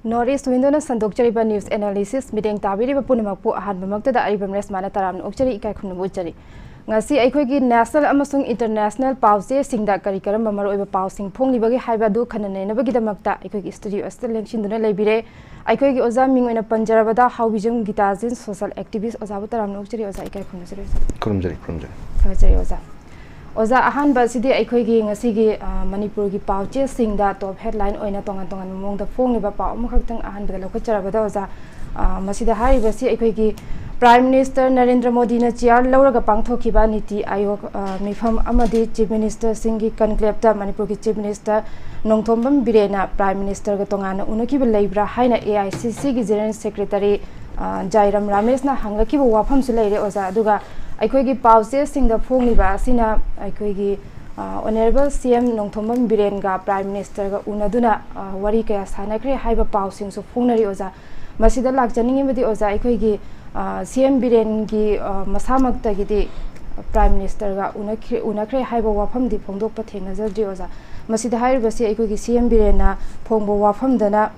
Northeast window na sandokchariba news analysis mideng tabiriba punamakpu ahanbamagtada Aribam Reshma na taramna okchari ikaikhunnam uchari ngasi aikoigi national amasung international pause singda kari karamba maroiba pausing phonglibagi haibadu khananenabagi damakta aikoigi studio asta lengchinduna leibire aikoigi oza mingoina panjarabada Haobijam Gitajen social activist oza taramna okchari oza ikaikhunnam sari khajari oza Oza ahan basidi aikoigi ngasigi manipur gi pauche singda top headline oina tongan mongda phongiba pau makhaktang ahan bada lokacharabada oza masida hari basi aikoigi Prime Minister Narendra Modi na chair lauraga pangthokiba niti ayog mifam amadi Chief Minister singi conclave ta manipur gi Chief Minister nongthombam birena Prime Minister ga tongana unakiba leibra haina AICC gi General Secretary Jairam Ramesh na hangakiba wafam su leire oza aduga aikoigi pause singda phongiba asina aikoigi honorable CM nongthombam birenga Prime Minister ga unaduna wari kaya sanakre haiba pausing su phongnari oza masida lakjaningi badi oza aikoigi CM birengi masamakta gidi Prime Minister ga unakre haiba wafam di phongdokpa thengnajadri oza masida hairibasi aikoigi CM birena phongbo wafam dana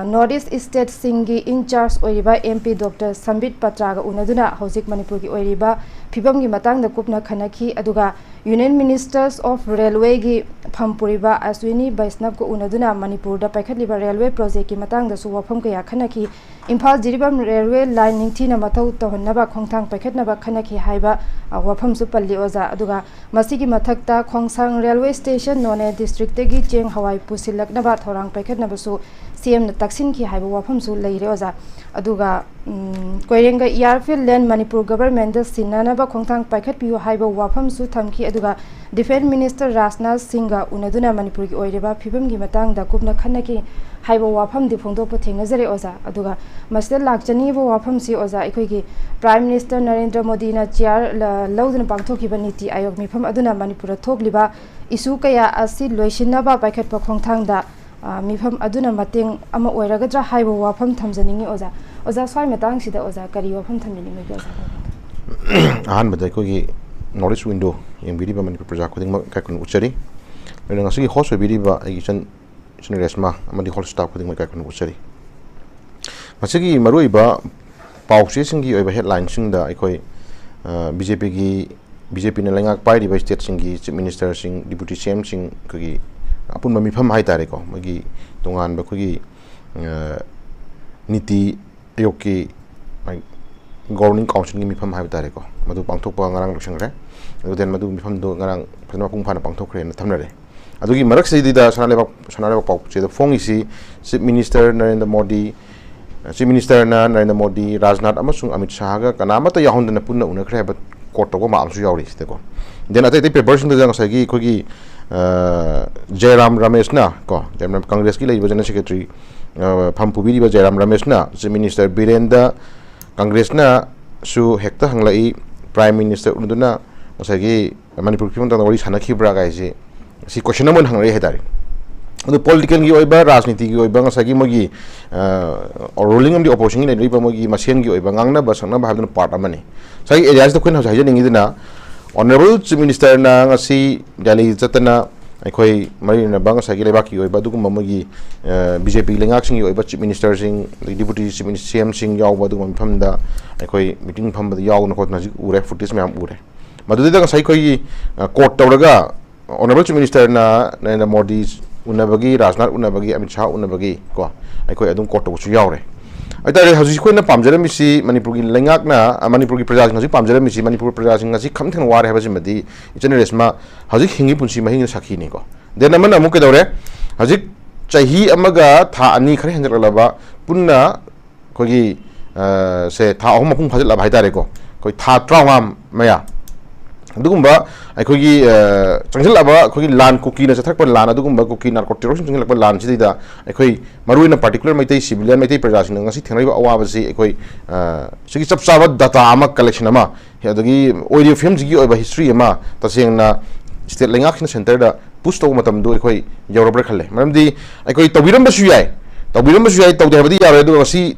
Northeast State Singi in charge oiriba MP Dr. Sambit Patraga unaduna hojik Manipur gi oiriba phibam gi matang da kupna khanaki aduga Union Ministers of Railway gi Phampuriba Aswini Vaishnav ko unaduna Manipur da paikhatliba railway project gi matang da su wafam kaya khanaki Imphal Jiribam railway line ningthina mathau tahonnaba khongthang paikhatnaba khanaki haiba wafam su palli oza aduga masigi mathakta khongsang railway station None district gi cheng hawai pusilaknaba thorang paikhatnaba su CM na taksin ki haiba wafam su leire oza aduga koirenga airfield land Manipur government da sinanaba khongthang paikhat piu haiba wafam su thamki aduga Defense Minister Rajnath Singha unaduna Manipur gi oireba phibam gi matang da kupna khanaki haiba wafam di phongdokpa thengnajare oza aduga masda lakjani bo wafam si oza aikoigi Prime Minister Narendra Modi na chair lauduna pangthokiba niti ayog mifam aduna Manipur thogliba issue kaya asi loisinaba paikhatpa khongthang da mifam aduna mateng ama oiragadra haiba wafam thamjaningi oza swai matang sida oza kari wafam thamjaningi oza ahan badai ko gi Northeast window yang biri ba Manipur praja ko ding ka kun uchari le ngasi host biri ba ai chan Reshma amadi hol staff ko ding ka kun uchari masigi marui ba pause singi oiba headline sing da ai BJP na lengak pai di ba state singi Chief Minister sing Deputy CM sing ko gi apun mamifam hai tare ko magi tongan ba ko gi niti yoki governing council gi mifam hai tare ko madu pangthokpa ngarang loksangre den madu mifam do ngarang phana pungphana pangthokre na thamnare adugi marak se dida sanale pau che da fongi si Chief Minister Narendra Modi Rajnath amasung Amit Shah ga kanamata yahondana punna unakre ba court to ma amsu yawri ste ko den atai papers da jang sa gi khogi Jairam Ramesh na ko Jairam Congress ki General Secretary Phampubiri ba Jairam Ramesh na Chief Minister Birenda Congress na su hekta hanglai Prime Minister unuduna masagi Manipur ki mongta wari sanakhi bra ga si question amon hanglai hedari the political gi oiba rajniti gi oiba ngasagi mogi ruling of the opposition ni riba mogi masien gi oiba ngangna ba sangna ba habdun part amani sai areas da kun haja ningi dina honorable Chief Minister na ngasi jali jatana akhoi marina bang sagi lebaki oiba du mogi BJP lengak sing oiba Chief Minister sing Deputy Chief Minister CM sing yaw ba du famda akhoi meeting famda yaw na khotna ji ure footage me am ure madu da sai khoi court tawraga honorable Chief Minister na Narendra Modi unabagi Rajnath unabagi Amit Shah unabagi ko akhoi adum court to chu yawre aitare haji khoina pamjara misi Manipur gi lengak na Manipur gi praja ngasi pamjara misi Manipur praja ngasi khamtheng ware haba jimadi ichane Reshma haji hingi punsi mahin sakhi ni ko den amana mu ke dore haji chahi amaga tha ani khare hanjalaba punna kogi se tha ahum phung phajal bai tare ko koi tha trawam maya adugumba aikogi changjilaba kogi lan cookie na chathak par lan adugumba cookie narcotic changjilak par lan sidida aikoi maruina particular maitai civilian maitai prajasin ngasi thengraiba awaba si aikoi sigi chapchaba data ama collection ama adagi audio films gi oiba history ama tasengna state lengak center da push to matam do aikoi yorobra khalle maramdi aikoi tawiram basu yai tawde habadi yare do ngasi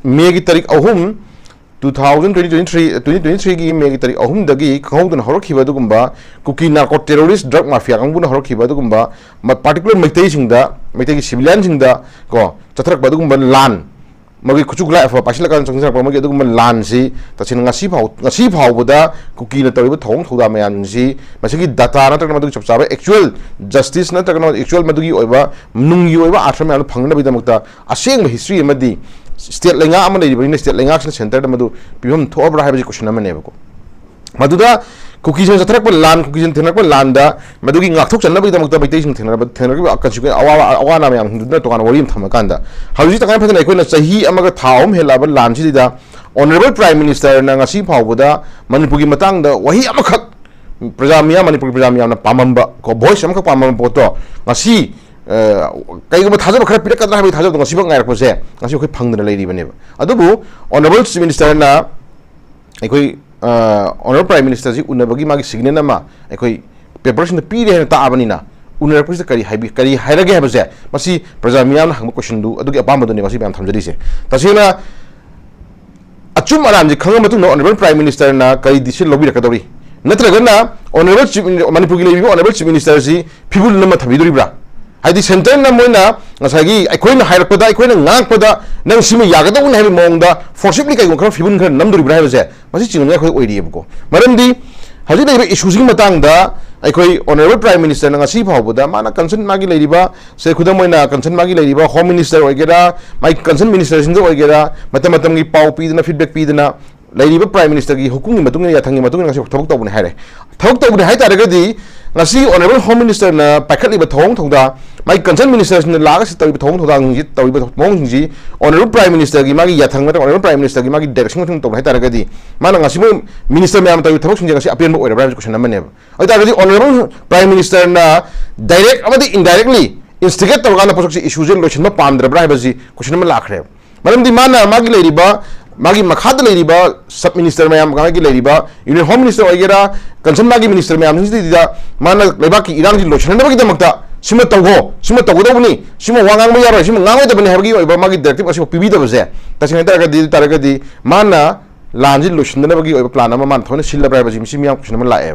me gi tarik ahum 2023 gi me gi tarik ahum dagi khawdun horokhiba dugumba cookie narco terrorist drug mafia kangbu na horokhiba dugumba particular maitai singda मैते की civilian सिंगदा को चथरक बदुगुम लान मगी खुचुक life पासिल का संग मगी अदुगुम लान सी तसिन ngasi फाउबदा cookie न तरिब थोंग थोदा मयान सी मसिगी data नत्रक मदुगी चपचाबे actual justice नत्रक actual मदुगी ओइबा नुंगी ओइबा आश्रम यान फंगना बिदमक्ता असेंग history अमदी state लेंगा अम लेरिबनि state लेंगा सेंटर मदु पिबम थोबरा हाइबजी क्वेश्चन अमनेबको मदुदा कुकीजन जथरक लान कुकीजन थेनक लानदा मदुगी ngakthok चन्नबगिदमक्ता बैतेसिंग थेनरक कंसिक्वे अवाना मयाम हिंदुना तोकान वरिम थमकांदा हौजी तकाय फदन अखोना चाही अमगा थाओम हेलाब लान सिदा ऑनरेबल प्राइम मिनिस्टर ना ngasi फाउबदा मणिपुर की मतंगदा वही अमखक प्रजामिया मणिपुर प्रजामिया ना पामंबा को वॉइस अमखक पामंबा पोतो ngasi कईगुम थाजब खर पिरकद्रा हाबि थाजब ngasiबा ngairपसे ngasi अखै फंगदना लेरिबनेबा अदुबु ऑनरेबल चीफ मिनिस्टर ना अखै ऑनरेबल प्राइम मिनिस्टर जी उन्नबगी मागी सिग्नल नमा अखै पेपर्स न पीरे है ताबनिना उन्नरपस करी हाइरगे हाबसे मसी प्रजा मियाम हंग क्वेश्चन दु अदुगी अपामदुने मसी मैम थमजरीसे तसेना अचुम आराम जी खंग मतुन ऑनरेबल प्राइम मिनिस्टर ना कई डिसीजन लौबिरकदौरी नत्रगना ऑनरेबल मणिपुर की लेबी ऑनरेबल चीफ मिनिस्टर जी फिबुल नम थबिदोरिब्रा हाइदी सेंटर ना मोइना ngसागी अखोइना हाइरकपदा अखोइना ngakpada नंग सिम यागदौन हाइबि मोंगदा फोर्सिबली कई खर फिबुन खर नमदोरिब्रा हाइबसे मसी चिंगना अखोइ ओइरियबको मरमदी हजि लेबे इशूसिंग मतंगदा अखोइ ऑनरेबल प्राइम मिनिस्टर ngasi फाउबदा माना कंसर्न मागी लेरिबा से खुदम मोइना कंसर्न मागी लेरिबा होम मिनिस्टर ओइगेरा माई कंसर्न मिनिस्टर सिंग ओइगेरा मतम मतम की पाउ पीदना फीडबैक पीदना लेरिबा प्राइम मिनिस्टर की हुकुम की मतुंग याथंगी मतुंग ngasi थबक तौबने हाइरे थबक तौबने हाइ तारगदी ngasi ऑनरेबल होम मिनिस्टर ना पाइखलिबा थोंग थोंदा माई कंसर्न मिनिस्टर सिंग लागा से तौबि थोंग थोंदा ngi तौबि मोंग जी ऑनरेबल प्राइम मिनिस्टर की मागी याथंग मत ऑनरेबल प्राइम मिनिस्टर की मागी डायरेक्शन मतुंग तौबने हाइ तारगदी माना ngasi मिनिस्टर मैम तौबि थबक सिंग ngasi अपेन ओइरबा क्वेश्चन नमने अइ तारगदी ऑनरेबल प्राइम मिनिस्टर ना डायरेक्ट अमदि इनडायरेक्टली इंस्टिगेट तौगाना पोसक इशूज लोशन पामद्रबरा हाइबजी क्वेश्चन नम लाखरे मरमदी माना मागी लेरिबा मागी मखाद लेरिबा सब मिनिस्टर मैम मागी लेरिबा यूनियन होम मिनिस्टर ओइगेरा कंसर्न मागी मिनिस्टर मैम सिदा माना लेबा की इरांग लोचनबगी दमकता सिम तौगो सिम तौगदबनी सिम वांगांग यारो सिम ngangoidabani हाबगी ओइबा मागी डायरेक्टिव असि पिबिदबसे तसिंग तारगदी माना लांजि लोचनबगी ओइबा प्लान अमा मान थोने सिल्लब्रा हाबजी मिसि मियाम क्वेश्चन लाए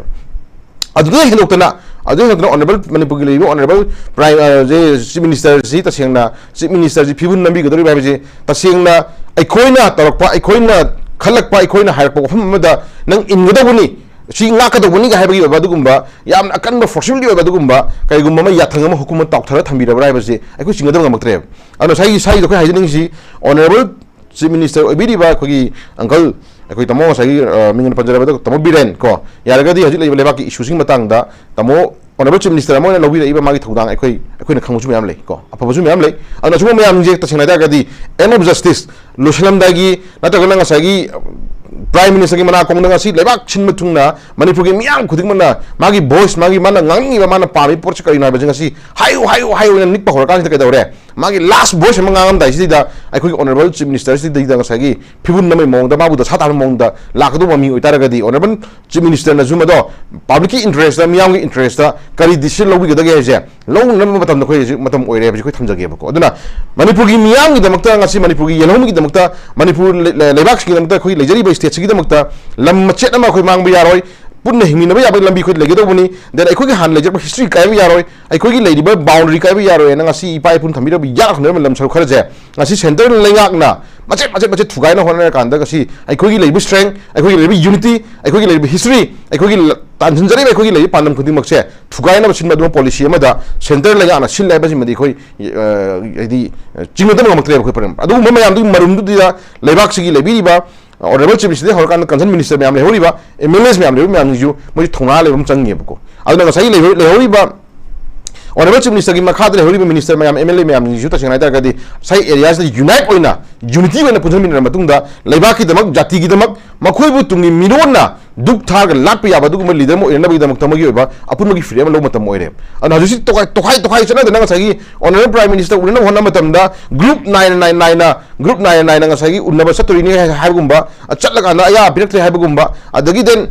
अदुदे हेलोक्तना ऑनरेबल मणिपुर की लेबी ऑनरेबल प्राइम जे चीफ मिनिस्टर जी तसेंगना चीफ मिनिस्टर जी फिबुन नंबी गदरी बाबजे तसेंगना अखोइना तौरकपा अखोइना खलकपा अखोइना हायरकपा वफम अमदा नंग इनगदबनी सी ngakadobuni ga haibagi badugumba yam akanba forcibly badugumba kaigumba ma yathangama hukumat tawthara thambirabra haibase aiko singadam ngamaktre ano sai do kai haining si honorable chief minister obiriba khogi uncle अखोई तमो सही मिंगन पंजरबद तमो villain को यारगदी हजि लेबा लेबा की इशूसिंग मतंगदा तमो honourable chief minister Mona लौबी लेबा मागी थौदांग अखोई खंगसु मैम ले को अफबसु मैम ले अन सुम मैम जे तसिंगदा गदी एंड ऑफ जस्टिस लोसलमदागी नतगना ngसागी प्राइम मिनिस्टर की मना कोंगना सी लेबा छिन मथुंगना मणिपुर की मियाम खुदिंगमना मागी वॉइस मागी माना ngangiba माना पामी पोर्च करिना बजंगसी हायो निक पहरका नि कदौरे मागी लास्ट वॉइस मंगाम दाइ सिदा अखोई ऑनरेबल चीफ मिनिस्टर सि दैदा ngसागी फिबुन नमै मोंगदा बाबु द साता मोंगदा लाकदु ममी ओइतारगदी ऑनरेबल चीफ मिनिस्टर न जुमदो पब्लिक की इंटरेस्ट मियाम की इंटरेस्ट करी डिसीजन लौबी गदगे जे लौ नम मतम न खोइ मतम ओइरे बजि खोइ थमजगे बको अदुना मणिपुर की मियाम की दमकता ngasi मणिपुर की येलोम की दमकता मणिपुर लेबाक की दमकता खोइ लेजरी स्टेट की दमकता लम मचेत अमा खोइ मांगबा यारोय पुन्ना हिमिनबा याबा लंबी खोइ लेगेदोबनी देन अखोइ हान लेजर हिस्ट्री कायबा यारोय अखोइ लेदिबा बाउंड्री कायबा यारोय ngasi इपाइ पुन थमिरबा याक खनर लम सर खरजे ngasi सेंटर लेंगाकना मचे थुगाइना होना कांदा ngasi अखोइ लेबि स्ट्रेंथ अखोइ लेबि यूनिटी अखोइ लेबि हिस्ट्री अखोइ तानजनजरी अखोइ लेबि पानम खुदिमकसे थुगाइना बसिन मदुम पॉलिसी अमदा सेंटर लेंगाना सिल लेबा जिमदि खोइ यदि चिंगदम गमक्त्रे खोइ परम अदु ममयाम दु मरुमदुदिदा लेबाक सिगि लेबिबा ऑनरेबल चीफ मिनिस्टर हरकान कंसर्न मिनिस्टर मैम लेहोरिबा एमएलएस मैम लेबि मैम निजु मोइ थोना लेबम चंगिबको अदुना ngसाइ लेहोरिबा ऑनरेबल चीफ मिनिस्टर की मखाद लेहोरिबा मिनिस्टर मैम एमएलए मैम निजु तसिंगनाइ तारगदी साइ एरियास यूनाइट ओइना यूनिटी ओइना पुजमिन मतुंगदा लेबाकी दमक जाति की दमक मखोइबु तुंगी मिरोना दुख थाग लाप याबा दुगुम लीडर मो एनबा दमक तमगी ओइबा अपुनगी फ्रीडम लो मतम ओइरे अन हजुसि तोखाइ चना दना ngसाइ ऑनरेबल प्राइम मिनिस्टर उनना होना मतमदा ग्रुप 999 ना ग्रुप 999 ngसाइ उन्नबा सतुरिनि हाइबगुम्बा चटलगा ना या बिरक्त्रे हाइबगुम्बा अदगी देन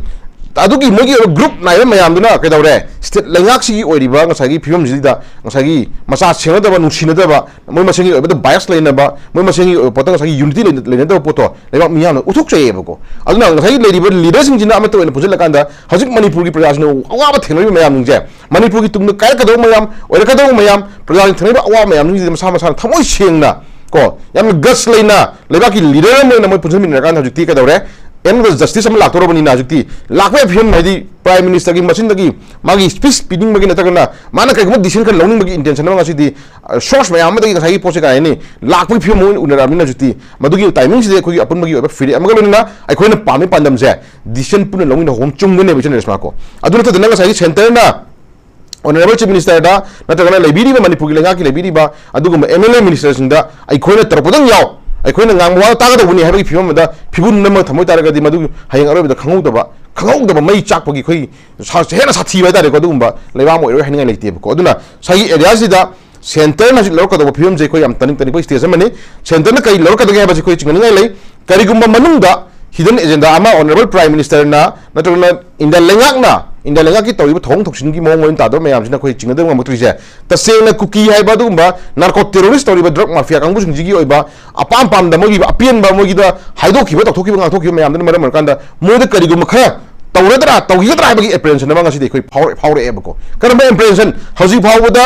अदुगी मोगी ग्रुप नाइब मयामदुना कदौरे स्टेट लेंगाक्सी ओइरिबा ngसागी फिल्म जिदा ngसागी मसा सेंगदबा नुसिनदबा मोय मसेंगी ओइबदा बायस लेनबा मोय मसेंगी पोता ngसागी यूनिटी लेनदबा पोतो लेबा मियाम उथुकचेबको अदुना ngसागी लेरिबा लीडरसिंग जिना अमतो ओइन पुजलकांदा हजिक मणिपुर की प्रजाजनो अवाबा थेंगरिबा मयाम नुजे मणिपुर की तुमनो काय कदौ मयाम ओइरकदौ मयाम प्रजाजन थेंगरिबा अवा मयाम नुजे मसा मसा थमोय सेंगना को याम गस लेना लेबा की लीडर मोयना मोय पुजमिनरकान हजिक कदौरे एम जस्टिस हम लाक्टोरबनी नाजुक्ति लाक्वे फिल्म है प्राइम मिनिस्टर की मशीन मागी स्पीच पीनिंग बगी नतगना माना कईगुम डिसीजन खन लौनिंग बगी इंटेंशन मा गासिदी सोर्स मयाम दगी गासाई पोसे गायनी लाक्वे फिल्म मोन उनरामनी नाजुक्ति मदुगी टाइमिंग सिदे कोई अपन बगी ओबा फ्री अमगा लोनिना अखोइना पामी पांदम से डिसीजन पुन लौनिना होम चुंगने बेचन रेस्मा को अदुना तदना गासाई सेंटर ना ऑनरेबल चीफ मिनिस्टर दा नतगना लेबीरीबा मणिपुर की लेंगा की लेबीरीबा अदुगुम एमएलए मिनिस्टर सिंदा अखोइना तरपदंग याव अखोइना गांगवा तागदबुनी हाबगी फिल्म दा फिबुन नम थमोय तारगदी मदु हयंग अरोबदा खंगौदबा मई चाकपगी खोई हेना साथीबा तारे को दुगुम्बा लेबाम ओइरो हनिंगा लेतेबको अदुना सही एरिया सिदा सेंटर ना लौरकदबा फिल्म जे खोई यम तनिंग तनिंग स्टेज अमने सेंटर ना कई लौरकदगे हाबा खोई चिंगनिंगा ले करिगुम्बा मनुंगदा हिडन एजेंडा अमा ऑनरेबल प्राइम मिनिस्टर ना नतरना इंडिया लेंगा की तौरिबा थोंग थोक्सिन की मोंग ओइन तादो मयामसिना खोई चिंगदम मत्रिजे तसेंगना कुकी हाइबा दुगुम्बा नार्को टेररिस्ट तौरिबा ड्रग माफिया कांगबुसिंग जिगी ओइबा अपाम पाम दा मोगी अपियनबा मोगीदा हाइदोखिबा तौथोखिबा गांथोखिबा मयामदन मरम मरकांदा मोद करिगुम्बा खरा तौरदरा तौगिगदरा हाइबगी एप्रेंशन नबा गासिदि खोई फावरेबको करम एप्रेंशन हजि फावबदा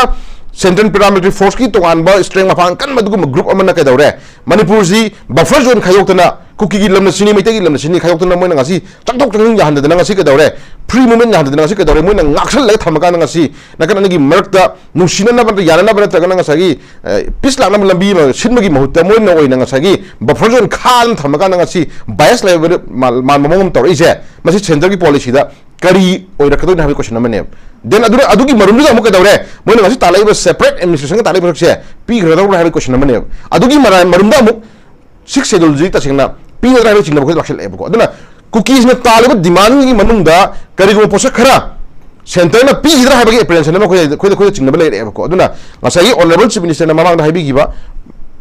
सेंट्रल पैरामिलिटरी फोर्स की तोगानबा स्ट्रेंग मफांग कन मदुगुम ग्रुप अमना कदौरे मणिपुर जी बफर जोन खायोक्तना कुकी की लमना सिनी मैते की लमना सिनी खायोक्तना Moyna गासी चकथोक चंगिंग याहनदना गासी कदौरे free movement याहनदना गासी कदौरे Moyna ngaksal ले थमका गासी नकन नगी मरकता नुसिना बन याना बन तगना गासी पिस लाना लंबी सिनमगी महूत मोयना ओइना गासी बफर जोन खान थमका गासी बायस ले मान ममम तौरिसे मसी सेंटर की पॉलिसी दा करी ओइरकदो ना क्वेश्चन अमने देन अदुगी मरुम अमुक कदौरे मोयना गासी तालाइबा सेपरेट एडमिनिस्ट्रेशन तालाइबा से पीग्रदो हाबी क्वेश्चन अमने अदुगी मरुम अमुक 6 शेड्यूल जी तसिंगना पीगदरा हाबी चिंगना खोइ लाखसेलेबको अदुना कुकीज में तालिब डिमांड की मनुंगदा करिगो पोसे खरा सेंटर ना पीगदरा हाबी एप्रेंशन मा खोइ चिंगना लेरेबको अदुना गासाई ऑनरेबल चीफ मिनिस्टर ना मामांग हाबीगिबा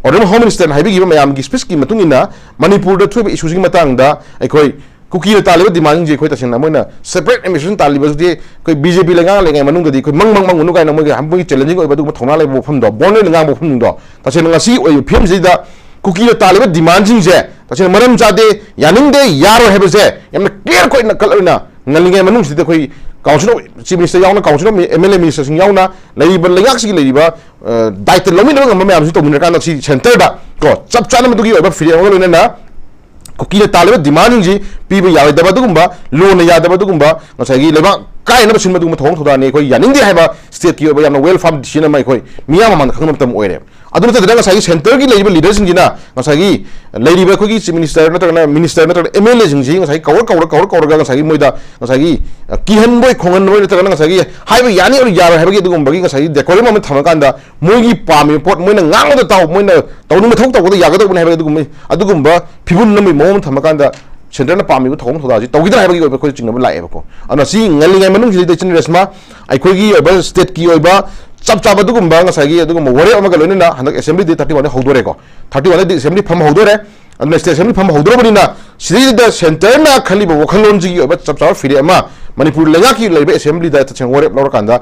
ऑनरेबल होम मिनिस्टर हाबीगिबा मयाम की स्पीच की मतुंगिना मणिपुर द थुब इशूज की मतंगदा अखोइ कुकी तालिब डिमांड जे खोइ तसिंगना मोइना सेपरेट एडमिनिस्ट्रेशन तालिब जे कोई बीजेपी लेंगा लेंगा मनुंगदी कोइ मंग उनु काइना मोइ हमबोइ चैलेंजिंग ओइबा दुग थौना लेबो फमदो बोन लेंगा बो फमदो तसिंगना ngasi ओइ फिल्म जिदा कुकी तालिब डिमांड जे तसिंगना मरम जादे यानिंगदे यारो हेबसे यमना क्लियर कोइ नकलना ngaliगे मनुंग सिदा कोइ काउंसिल चीफ मिनिस्टर यावना काउंसिल एमएलए मिनिस्टर सिंग यावना लेरिबा लेंगाक सिग लेरिबा दायित्व लमिन ngam मयाम सि तोमिन कान सि सेंटर दा को चप चाना मदुगी ओबा फ्री ओबा लोनेना कुकी तालिब डिमांड जी पीबा यादबा दुगुम्बा लोन यादबा दुगुम्बा ngsaigi लेबा काय न बसिन मदुग थोंग थोदाने कोइ यानिंगदे हाइबा स्टेट की ओबा यामना वेल फार्म डिसीजन मा कोइ मिया मान खंगम तम ओइरे अदुन तदना ngsaigi सेंटर की लेरिबा लीडर्स जिना ngsaigi लेरिबा कोइ चीफ मिनिस्टर नतरना मिनिस्टर नतर एमएलए जिंग ngsaigi कवर ngsaigi मोइदा ngsaigi किहन बोय खोंगन बोय नतरना ngsaigi हाइबा यानि और यार हाइबा दुगुम बगी ngsaigi डेकोरम मा थमकांदा मोइगी पामी पोट मोइना ngang ताव मोइना तौनु मथौ तौबदा यागदो हाइबा दुगुम फिबुन नमि मोम थमकांदा सेंटर ना पामी थोंग थोदा तौगिदा हाइबगी ओबा कोइ चिंगब लाएबको अना सि ngaligai मनुंग जि दैचिन रेसमा आइखोगी ओबा स्टेट की ओबा चप चाब दुगुम्बा ngsaigi दुगुम वरे अमगा लोइना हनक असेंबली दे 31 हौदोरे को 31 दे असेंबली फम हौदोरे अना स्टेट असेंबली फम हौदोरबनिना सिदा सेंटर ना खलिबो वखलोन जि ओबा चप चाब फिरे अमा मणिपुर लेगा की लेबे असेंबली दा तछन वरे लौरकांदा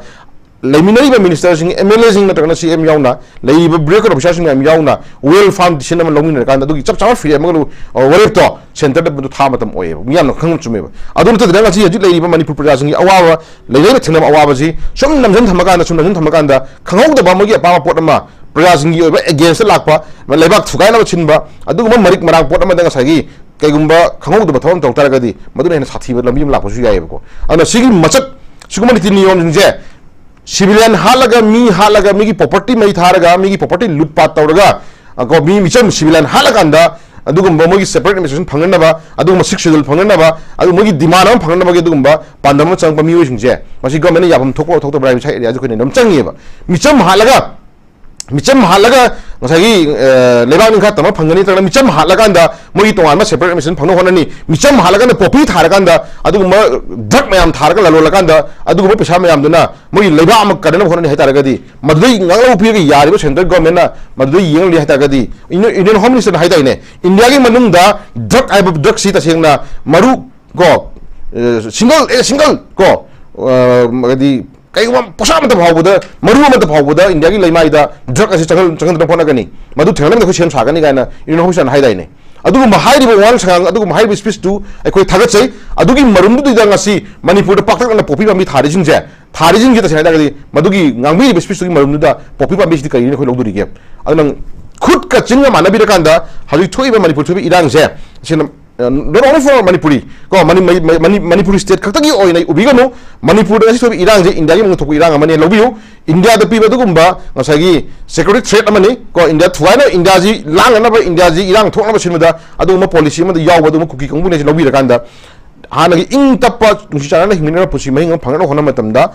लेमिनरीबा मिनिस्टर सिंग एमएलए सिंग नतरना सीएम यावना लेइबा ब्रेकर ऑफिसर सिंग याम यावना वेल फार्म डिसीजन मा लौमिन कांदा दुगी चप चाब फिरे मगलु वरे तो सेंटर द था मतम ओए मियाम खंग चुमेबा अदुन तदना ngasi हजि लेइबा मणिपुर प्रजा सिंग अवावा लेइबा थेंगम अवावा जी सुम नमजन थमकांदा खंगौदबा मगी अपामा पोट अमा प्रजा सिंग ओबा अगेंस्ट लाकपा लेबाक थुगाइना छिनबा अदुगुम मरिक मराक पोट अमा द ngsaigi कैगुम्बा खंगौदबा थवम तौतारगदी मदुन हेन साथीबा लंबिम लापसु यायबको अना सिगी मचत सिगुमनि नियम जिंजे सिविलियन हालगा मी प्रॉपर्टी मई थारगा मी प्रॉपर्टी लूटपाट तौरगा को मी मिचम सिविलियन हालगांदा अदुगुम्बा मोगी सेपरेट एडमिनिस्ट्रेशन फंगनबा अदुगुम्बा 6 शेड्यूल फंगनबा अदु मोगी डिमांड अम फंगनबा के अदुगुम्बा पांदम चंगबा मी ओइसिंजे मसी गवर्नमेंट याबम थोको थोतो ब्राइम साइ एरिया जखोनि नम चंगेबा मिचम हालगा ngsaigi लेबाक निखा तम फंगनी तगना मिचम हालगांदा मोगी तोंगान separate administration फंगनो होननी Mitcham हालगांदा Poppy थारगांदा अदुगुम्बा drug मयाम थारगा ललोलगांदा अदुगुम्बा पैसा मयाम दुना मोगी लेबा अम करन होननी हाइतारगदी मदुई nganglo पिगे यारिबो सेंट्रल गवर्नमेंट ना मदुई येंगलि हाइतारगदी इंडियन होम मिनिस्टर हाइताइने इंडिया की मनुंगदा ड्रग आइब ड्रग सी तसेंगना मरु को single ko di kai posa mata phawbuda maru mata phawbuda India gi leimai da drug asi changal da phona gani madu thenglam da ko sem sagani gaina innovation hai dai ne adu ma hai ri wal sang adu ma hai speech tu ai thagat sei adu gi marum du da ngasi manipur da paktak na popi bambi thari jing je thari jing gi ta chana gadi madu gi ngangbi ri speech tu gi marum du da popi bambi di kai ni khoi logduri ge adu nang khut ka chinga manabi da kanda hali thoi ba manipur thoi irang je sin not only for manipuri ko manipuri state khakta gi oi nai ubigano manipur da si irang je India gi mung thoku irang amani lobiu India da piba du gumba ngasagi security threat amani ko India thuaina India ji lang na ba India ji irang thokna ba sinmada adu ma policy ma yaw ba du ma kuki kangbu ne lobi da kanda hana gi ing tappa tungsi chana na hingna pusi mai ngam phangna hona matam da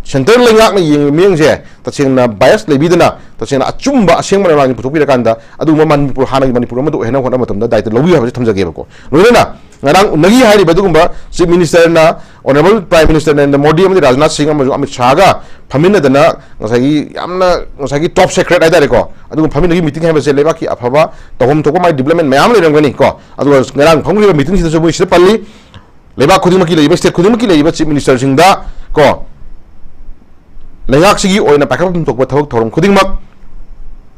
center lengak na yeng meng je ta chengna bias lebidana ta chengna achumba asengma na ni putopi da kanda adu ma manipur hana gi manipur ma du hena hona matam da daita lobi ha ba thamjage ba ko loina ngarang nagi hari ba du gumba chief minister na honorable prime minister na Modi amadi Rajnath Singh amaju Amit Shah ga phamina dana ngasagi top secret ai dare ko adu phamina gi meeting ha ba se leba ki afaba tohom toko mai development mayam le rangani ko adu ngarang phamgi ba meeting sida so se palli leba khudima ki leba state khudima ki leba chief minister sing da ko lengak sigi oina pakap tokba thawak thorom khudingmak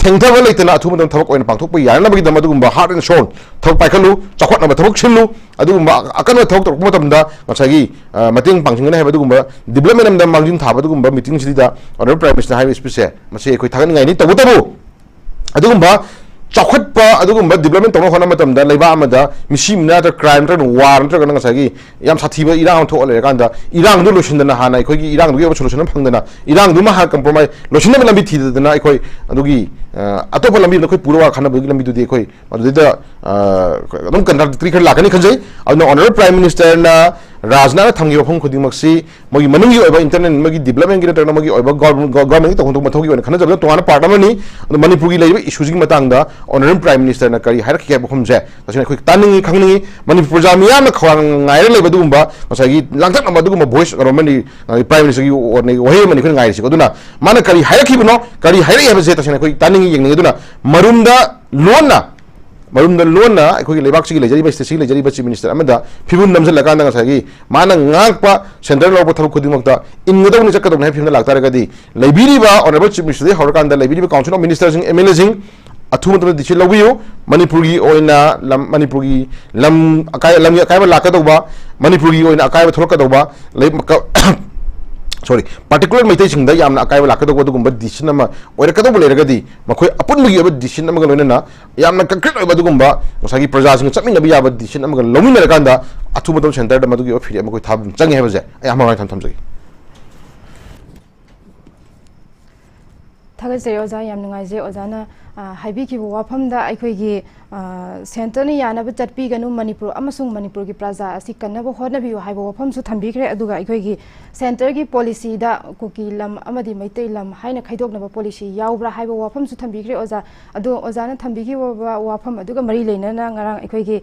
thengthaba leitana athuma dam thawak oina pangthokpa yarna bagi dam adugumba heart and soul thawak paikhalu chakhotna ba thawak sinlu adugumba akanwa thawak torkma tamda ngasagi mating pangsinga heba adugumba development am dam mangjin thaba adugumba meeting sidida honorable prime minister highway speech mase khoi thagan ngai ni tabu adugumba chakhotpa adugumba development tawna khona matamda leiba amada misimna da crime tra war tra kana ngasagi yam sathiba irang tho le kanda irang du loshindana hana khoi gi irang du ge solution phangdana irang du ma ha compromise loshindana lambi thidana khoi adugi atopa lambi khoi purwa khana bu lambi du de khoi adu da adum contradictory khar lakani khanjai adu honorable prime minister na Rajna thamgi phong khuding maksi mogi manungi oiba internet magi development gi na magi oiba government gi tong mathogi wan khana jabla tongana part amani manipur gi leiba issue gi matangda honorable prime minister na kari hair ki phom je tasina khoi taningi khangningi manipur jamia na khwang ngai leiba dugumba masagi langthak na dugumba voice government prime minister gi orne ohe mani khoi ngai si ko duna mana kari hair ki bno kari hair ya je tasina khoi taningi yengni duna marumda lona akhoi lebak chi lejari ba state lejari ba chief minister amada phibun namjal lakanda ngasagi mana ngakpa central law thab khudimakta ingodaw ni chakadom na phimna lakta ragadi leibiri ba honorable chief minister horkanda leibiri ba council of ministers sing MLA sing athum tam dichil lobiyo manipur gi oina manipur gi lam akai ba lakado ba manipur gi oina akai ba thorkado ba sorry particular maitai singda yamna akai ba lakado gumba decision ama oira kado bole ragadi makhoi apun mugi aba decision ama galona na yamna concrete oba gumba musagi praja sing chapmin nabi aba decision ama lomin na kanda athu matom center da madugi ofiri ama koi thab changi heba je ai ama rai tham jagi thaga se oza yam ngai je ozana haibi ki wafam da akhoi gi center ni yana ba chatpi ganu manipur amasung manipur gi praja asi kanna bo hona bi haibo wafam su thambi khre aduga akhoi gi center gi policy da kuki lam amadi maitai lam haina khaidok na ba policy yaubra haibo wafam su thambi khre oza adu oza na thambi gi wafam aduga mari leina na ngarang akhoi gi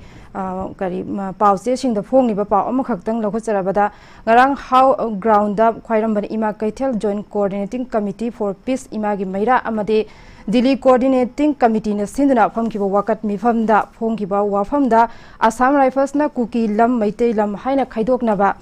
kari pause sing da phong ni ba paw am khaktang lokhocharabada ngarang how ground up khwairam ban ima kaithel joint coordinating committee for peace ima gi maira amade Delhi Coordinating Committee na sinduna phangkiba wakat mifamda phongkiba wafamda Assam Rifles na kuki lam maitai lam haina khaidoknaba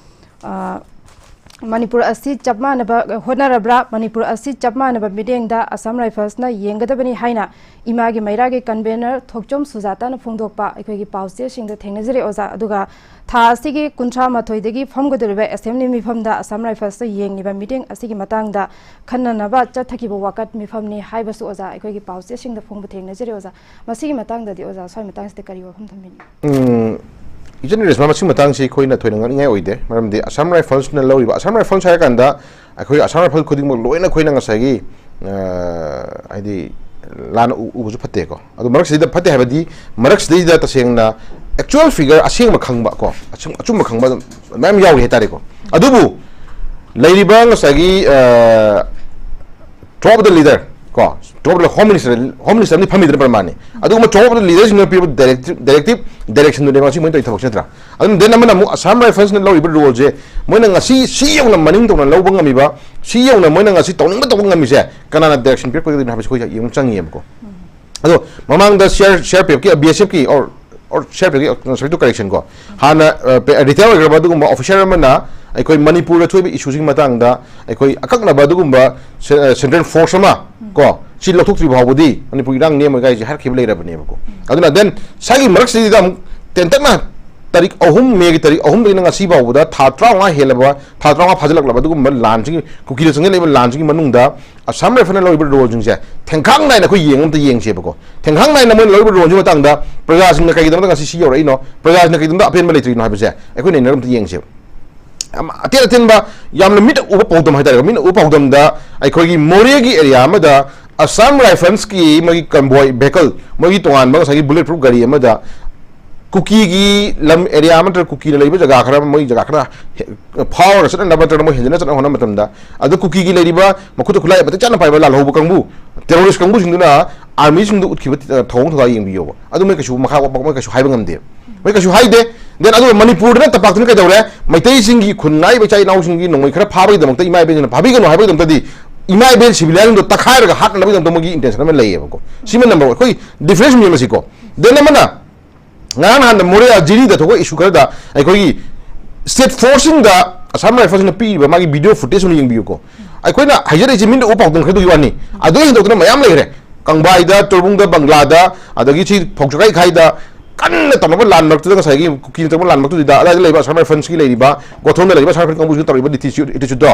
Manipur asi chapmanaba honarabra Manipur asi chapmanaba midengda Assam Rifles na yengadabani haina imagi mairage convener thokchom sujata na phongdokpa akhoi pause singda thengnajare oza aduga tha asigi kuntra mathoidagi phomgodoriba assembly mifamda Assam Rifles ta yengniba meeting asigi matangda khannanaba chathakiba wakat mifamni haibasu oza akhoi pause singda phongbu thengnajare oza masigi matangda di oza soi matangste kari wafam thamini Ijan resma masing matang si khoi na thoinang ngai oide maramdi Assam Rifles na loriba Assam Rifles ha kanda akhoi Assam Rifles khuding mo loina khoina ngasagi aidi lan ubuju phatte ko adu marak sida phatte habadi marak sida ta sengna actual figure asing makhangba ko achum makhangba mam yawi hetare ko adubu leiriba ngasagi top of the leader ko top of the home minister ni family permane adu ma top of the leaders no people direction no ngasi mo to thok setra adu den amana mu Assam Rifles na loriba role je moina ngasi siyong na maning to na lobang ngami ba siyong na moina ngasi tawning ba tawang ngami se kanana direction pe ko din habis ko yung changi em ko ado mamang da share pe ki BSF ki or or share to correction go hana retail ga badugumba official mana aikoi manipur da thoi issue sing matang da aikoi akakna badugumba central force ma ko chi lothuk tri bawdi manipur rang ne ma gai ji har khib leira bane ko aduna then sagi marak si dam tentakna tarik ahum me gi tarik ahum dina ngasi bawda thatra wa helaba thatra wa phajlak laba dugum lan sing kuki le sing le lan sing manung da asam re fanal loiber role jing je thengkhang nai na ko yeng am ta yeng che bako thengkhang nai na mon loiber role jing matang da praja sing na kai dam ngasi si yor ai no praja na kai dam da apen ma le tri no ha ba je ai ko ne na ram ta yeng che atia tin ba yam le mit upa podam ha da min upa podam da ai ko gi moria gi area ma da asam rifles ki magi convoy vehicle magi tongan ba sa gi bulletproof gari ma da kuki gi lam area ma kuki le jaga khara moi jaga khara power sa na ba ta mo hinjana sa hona matam da adu kuki gi le ba makut khulai ba ta chana pai ba la lobu kangbu terrorist kangbu singduna army singdu utki thong thoda yeng bi yo adu me kashu makha ba me kashu hai bangam de me kashu hai de then adu manipur na tapak tun ka dawre maitai singi khunai ba chai nau singi nongoi khara pha ba dam ta imai be na pha bi ga no hai ba dam ta di imai be civilian do takhai ga hat na ba dam to mogi intention ma lei ko sima number koi difference mi ma si ko then mana ngan han moria jiri da to issue kar da ai koi state forcing da asam rifles na pi ba magi video footage ni yeng ko ai koi na hajare jimin da upau dum khadu yani adu hin do na mayam lai re kangbai da turbung da bangla da adagi chi phokjakai khai da kan ta ma lan mak tu da sai gi kuki ta ma lan mak tu da ala lai ba asam rifles ki lai ba gothon da lai ba asam rifles kambu tar ba diti itu do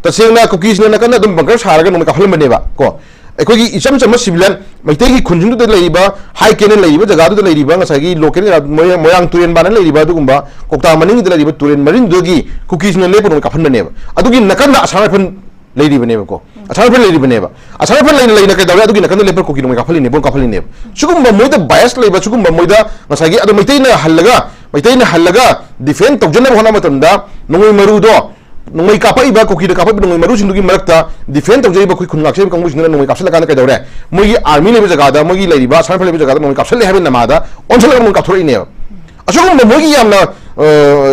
ta sing na kuki na kan dum bangkar sar ga no ka hal mane ba ko ꯑꯩꯈꯣꯏꯒꯤ ꯏꯆꯝ ꯆꯝꯕ civilian ꯃꯩꯇꯩꯒꯤ ꯈꯨꯟꯁꯤꯡꯗꯨꯗ ꯂꯩꯔꯤꯕ ꯍꯥꯏ canal ꯂꯩꯔꯤꯕ ꯖꯒꯥꯗꯨꯗ ꯂꯩꯔꯤꯕ ꯉꯁꯥꯏꯒꯤ local Moirang ꯇꯨꯔꯦꯟ ꯕꯥꯅ ꯂꯩꯔꯤꯕ ꯑꯗꯨꯒꯨꯝꯕ ꯀꯣꯛꯇꯥ ꯃꯅꯤꯡꯗ ꯂꯩꯔꯤꯕ ꯇꯨꯔꯦꯟ ꯃꯔꯤꯟꯗꯨꯒꯤ ꯀꯨꯀꯤꯁꯤꯡꯅ ꯂꯦꯞꯄ ꯅꯣꯡꯃꯩ ꯀꯥꯞꯍꯟꯕꯅꯦꯕ ꯑꯗꯨꯒꯤ ꯅꯥꯀꯟꯗ ꯑꯁꯥꯝ ꯔꯥꯏꯐꯜ ꯂꯩꯔꯤꯕꯅꯦꯕꯀꯣ ꯑꯁꯥꯝ ꯔꯥꯏꯐꯜ ꯂꯩꯔꯤꯕꯅꯦꯕ ꯑꯁꯥꯝ ꯔꯥꯏꯐꯜ ꯂꯩꯅ ꯀꯩꯗꯧꯔꯦ ꯑꯗꯨꯒꯤ ꯅꯥꯀꯟꯗ ꯂꯦꯞꯄ ꯀꯨꯀꯤ ꯅꯣꯡꯃꯩ ꯀꯥꯞꯍꯜꯂꯤꯅꯦ ꯕꯣꯝ ꯀꯥꯞꯍꯜꯂꯤꯅꯦꯕ ꯁꯤꯒꯨꯝꯕ ꯃꯣꯏꯗ ꯕꯥꯏꯁ ꯂꯩꯕ ꯁꯤꯒꯨꯝꯕ ꯃꯣꯏꯗ ꯉꯁꯥꯏꯒꯤ ꯑꯗꯨ ꯃꯩꯇꯩꯅ ꯍꯜꯂꯒ ꯗꯤꯐꯦꯟ ꯇꯧꯖꯅꯕ ꯍꯣꯠꯅꯕ ꯃꯇꯝꯗ ꯅꯣꯡꯃꯩ ꯃꯔꯨꯗꯣ nungay kapay ba kuki da kapay nungay maru sindugi marakta defend tawjay ba kui khungak se kangbu sinduna nungay kapsala kana kai dawre mogi army le jaga da mogi lei ba sanfal le jaga da nungay kapsala haben namada onsala nungay kapthori ne asogum mogi yamna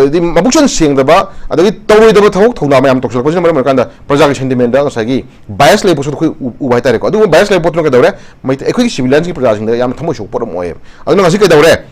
di mabuksan sing da ba adagi tawoi da ba thawuk thawna mayam toksal ko sinama makanda project sentiment da ngasagi bias le bosu khoi ubai tare ko adu bias le botno kai dawre mai ekoi civilians ki project sing da yam thamo shok por moye adu ngasi kai dawre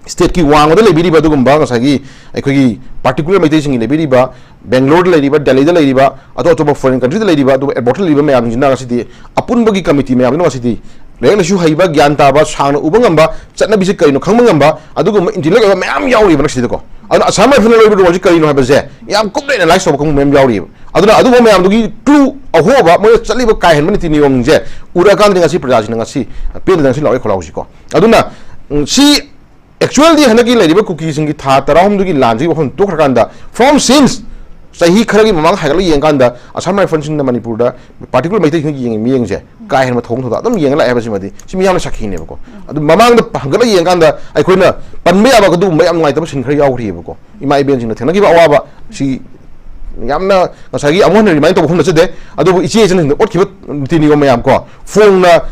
state ki wang da lebiri ba dugum ba ngasagi ekoi particular mai sing lebiri ba Bangalore da lady ba Delhi da lady ba ato ato foreign country da lady ba do airport lady ba mayam jina ngasidi apun bagi committee mayam ngasidi le shu haiba gyan ta ba sang ubangam ba chatna bi se kai no khangmangam ba adugum intellect ba mayam yauri ba ngasidi ko adu asama final level logic kai no ha ba je yam kum le na like so ko mayam yauri aduna adugo mayam dugi clue aho ba mo chatli ba kai hen mani ti niyom je ura kan ngasi praja ngasi pe da ngasi lawi khola usi ko aduna si actually hanaki lady ba cookies ngi tha taram dugi lanji ba hon to khakanda from since sahi kharagi mamang hagal yeng kanda asam rifle sing na manipur da particular mai thing yeng mi yeng je kai hen ma thong thoda adum yeng la eba simadi simi yam sakhi ne bako adu mamang da hagal yeng kanda ai khoina panme aba du mai am ngai ta sin khari yaw ri bako ima iben sing na thenagi ba awa si yamna ngasagi amon remind to khum de adu ichi chen ot khiba tini go mayam ko phone na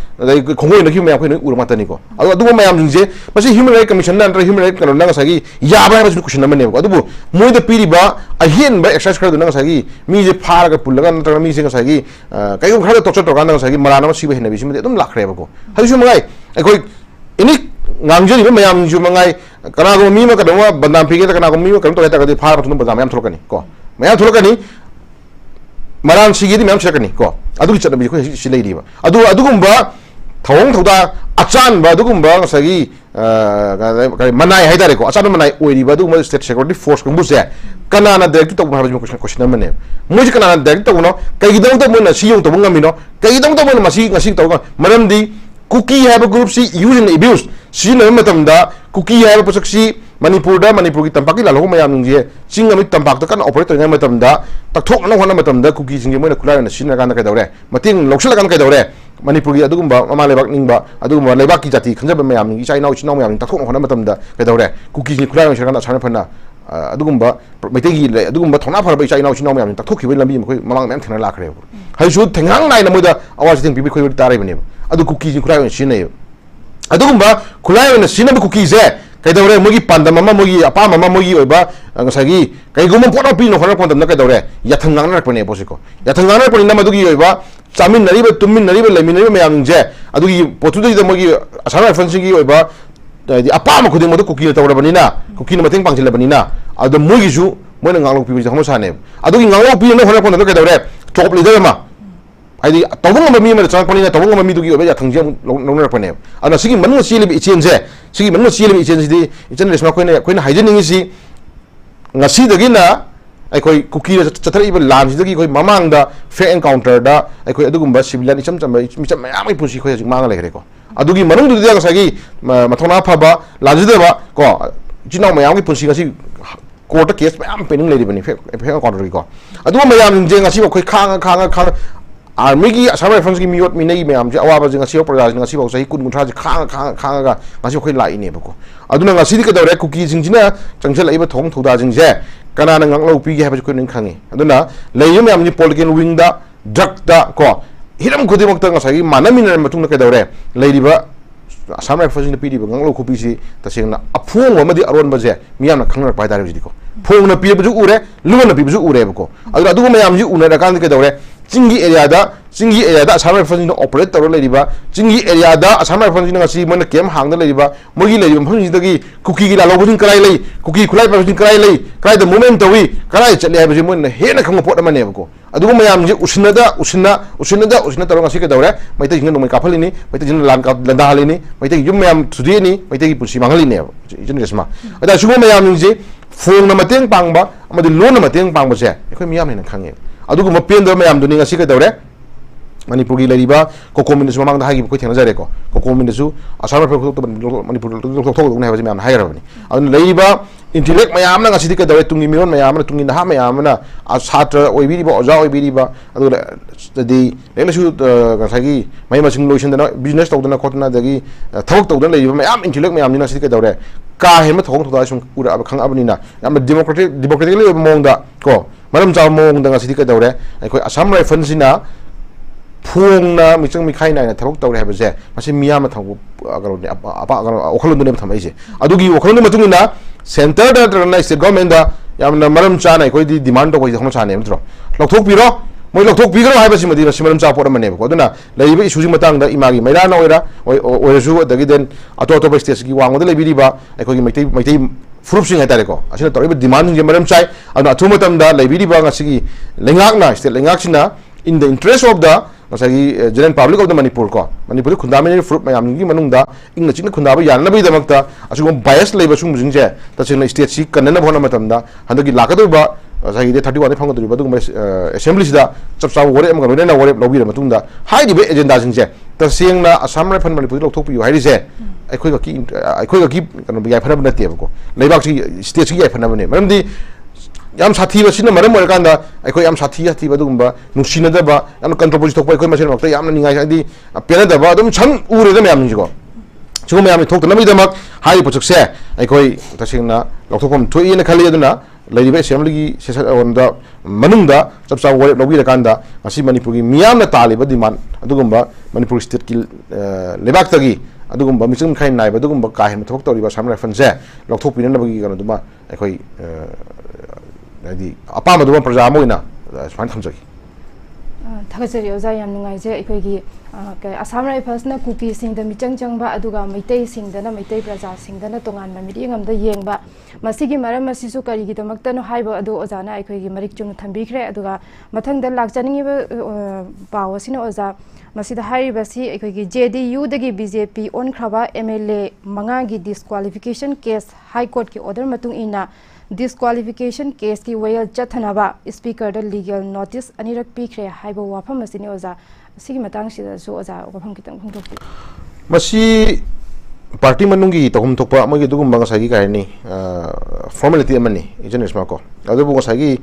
khongoi na khi mayam khoi ur mata ni ko adu mayam jing je masi human right commission na human right kan na ngasagi ya ba ba question na mane ko adu moi de piri ba a hien ba exercise kar du na ngasagi mi je phar ga pulaga na tra mi se ngasagi kai ko khara to chot ka na ngasagi marana ma si ba hin na bi si me dum lakhre ba ko hali su mangai koi ini ngangjani ba mayam ju mangai kana go mi ma ka do bandam phi ge kana go mi ma kan to ta ka de phar ba tu ba mayam tholokani ko maya thulakani maran sigidi ma'am chakani ko adugi chanabi ko silai riba adugumba thawong thoda achan ba adugumba ngasagi manai haidare ko achan manai oiriba adugumba state security force ko buse kanana direct to bhar jum question mane muji kanana direct to no kai gidong to mona siyong to ngami no kai gidong to mona masi ngasi to maram di cookie have a group si use and abuse si na matamda cookie have a posaksi manipur da manipur ki tampak la lo mayam je sing ami tampak to kan operator ngai matam da takthok na hona matam da cookie sing mo na khula na sin na kan kai dawre mating loksal kan kai dawre manipur gi adugumba mama lebak ningba adugumba lebak ki jati khanjaba mayam ni chai nau chinau mayam takthok na hona matam da kai dawre cookie sing khula na shara na chana phana adugumba maitai gi adugumba thona phar ba chai nau chinau mayam takthok ki lambi khoi mamang mem thena la khre hai su thengang nai na moida awaz thing bibi khoi tarai bane adu cookie sing khula na sin nei adugumba khula na sin na cookie je kai dawre mogi panda mama mogi apa mama mogi oiba ngasagi kai gumon photo pi no khara pondam na kai dawre yathang nang na pone posiko yathang nang na pone na madugi oiba chamin nari ba tumin nari ba lemin nari mayam je adugi potu da mogi asara fansi gi oiba apam khuding modu kuki tawra banina kuki na mateng pangchila banina adu muigisu moina ngalok pi bi sane adu ngalok pi no hona pon ke dawre top leader ma ai tawung ma mi ma chang panina tawung ma mi du gi obe ya thangjam longna pane ana sigi manu sili bi chen je sigi manu sili bi chen si ichen resma koina haijening si ngasi dagi na ai kuki chathari ba lam si dagi mamang da fair encounter da ai adugumba civilian icham cham mayam pusi khoi jing manga lekre ko adugi manung du dia sagi mathona phaba lajideba ko jinau mayam gi pusi ngasi court case mayam pending lady bani fair encounter ko adu mayam je ngasi khoi khang army gi asama France gi miot minai mayam je awa ba je ngasi opera ngasi ba sai kun mutra je khang ga ngasi khoi lai ne ba ko aduna ngasi di ka dawre kuki jing jina changchel ai ba thong thoda jing je kana nang lo pi gi ha ba ko ning khangi aduna lei mayam ni political wing da drug da ko hiram khudi mak ta ngasai manamin matung na ka dawre lei di ba asama France ni pi di ba ngang lo ku pi si ta sing na aphung wa ma di aron ba je miyam na khangrak pai da ji ko phung na pi ba ju ure lu na pi ba ju ure ba ko adu mayam ji una da kan ka dawre Chingi area da asama rifle operate taro lady ba Chingi area da asama rifle ngasi mana kem hang da lady ba mogi lady phang ji dagi cookie gi la lo bujin krai lei cookie khulai pa bujin krai lei krai the moment tawi krai chali ha bujin mon he na khang pot amane ko adu mayam ji usna taro ngasi ka dawre mai ta jing no mai ka phali ni mai ta jing lan ka landa hali ni mai ta yum mayam thudi ni mai ta gi pusi mangali ne jin resma ada shugo mayam ji phone na mateng pang ba amadi lo na mateng pang ba je ekhoi miyam ne khange adugu mapendo mayam duni ngasi ka dawre manipur gi lariba ko communist mamang da hagi ko thena jare ko communist su asama pro to manipur to na haji mayam haira bani adun lariba intellect mayam na ngasi ka dawre tungi miron mayam na tungi na mayam na asatra oibiri ba oja oibiri ba adu di lesu ngasi mai masing lotion da business to da khotna dagi thawk to da lariba mayam intellect mayam ni ngasi ka dawre ka hema thong thoda sum pura ab khang abani na yam democratically mong da ko maram chaw mong da ngasi ka dawre ai asam rifle sina phung na michang mikhai na thawk tawre ha je masi miyam ma thang agaro ne apa agaro okhalun ne thamai je adugi okhalun matung na center da na state government da yam na maram cha na di demand to ko hom cha ne mtro lokthok piro moi lokthok pigro ha ba simadi maram cha por mane ko duna leiba issue ji matang da imagi maida na oira oirasu dagi den ato ba state gi wang da lebi ba ko gi maitai frup sing ha tare ko asina toriba demand ji maram chai anu athu matam da lebi ba ngasi lengak na state lengak sina in the interest of the masagi general public of the manipur ko manipur khundamini fruit mayam gi manungda ingna chingna khundaba yanna bi damakta asugum bias leiba sung jingje ta chingna state si kanna bhona matamda handagi lakadu ba masagi de 31 phangadu ba dum assembly sida chapsa wore am garone na wore lobi matungda haidi be agenda jingje ta singna assam ra phan manipur lok thok pi haidi je akhoi ga ki kan bi ya phana bna te ko leibak si state si ya phana bne maramdi yam sathi ba sina maram or kanda akhoi yam sathi ba dugumba nusina da ba yam control thok ba akhoi masen makta yam na ningai adi pena da ba dum cham ure da yam jigo chigo yam thok na mi da mak hai puchuk se akhoi tasingna lokthopom thoi na khali aduna laiba assembly gi sesa on da manungda chapsa wore lobi da kanda asi manipur gi miyam na taliba demand adugumba manipur state ki lebak tagi adugumba michum khai nai ba adugumba ka hen thok tori ba samra fanse lokthop pina na bagi kan duma akhoi adi apa maduma praja moina swan thamjagi thagajari oja yam nungai je akhoi gi Assam Rifles na cookie sing da michang changba aduga maitai sing da na maitai praja sing da na tongan ma miri ngam da yengba masigi maram masisu kari gi damakta no haiba adu ojana akhoi gi marik chung thambikre aduga mathang da lakchani ba pawasina oja masida haiba si akhoi gi JDU dagi BJP on khraba MLA manga gi disqualification case high court ki order matung ina disqualification case ki wayal chathanaba speaker da legal notice anirak pikre haiba wafam masini oja sigi matang sida so oja wafam kitang khungtok masi party manungi tohum thokpa amagi dugum banga sagi kaini formality amani ijenes mako adu bunga sagi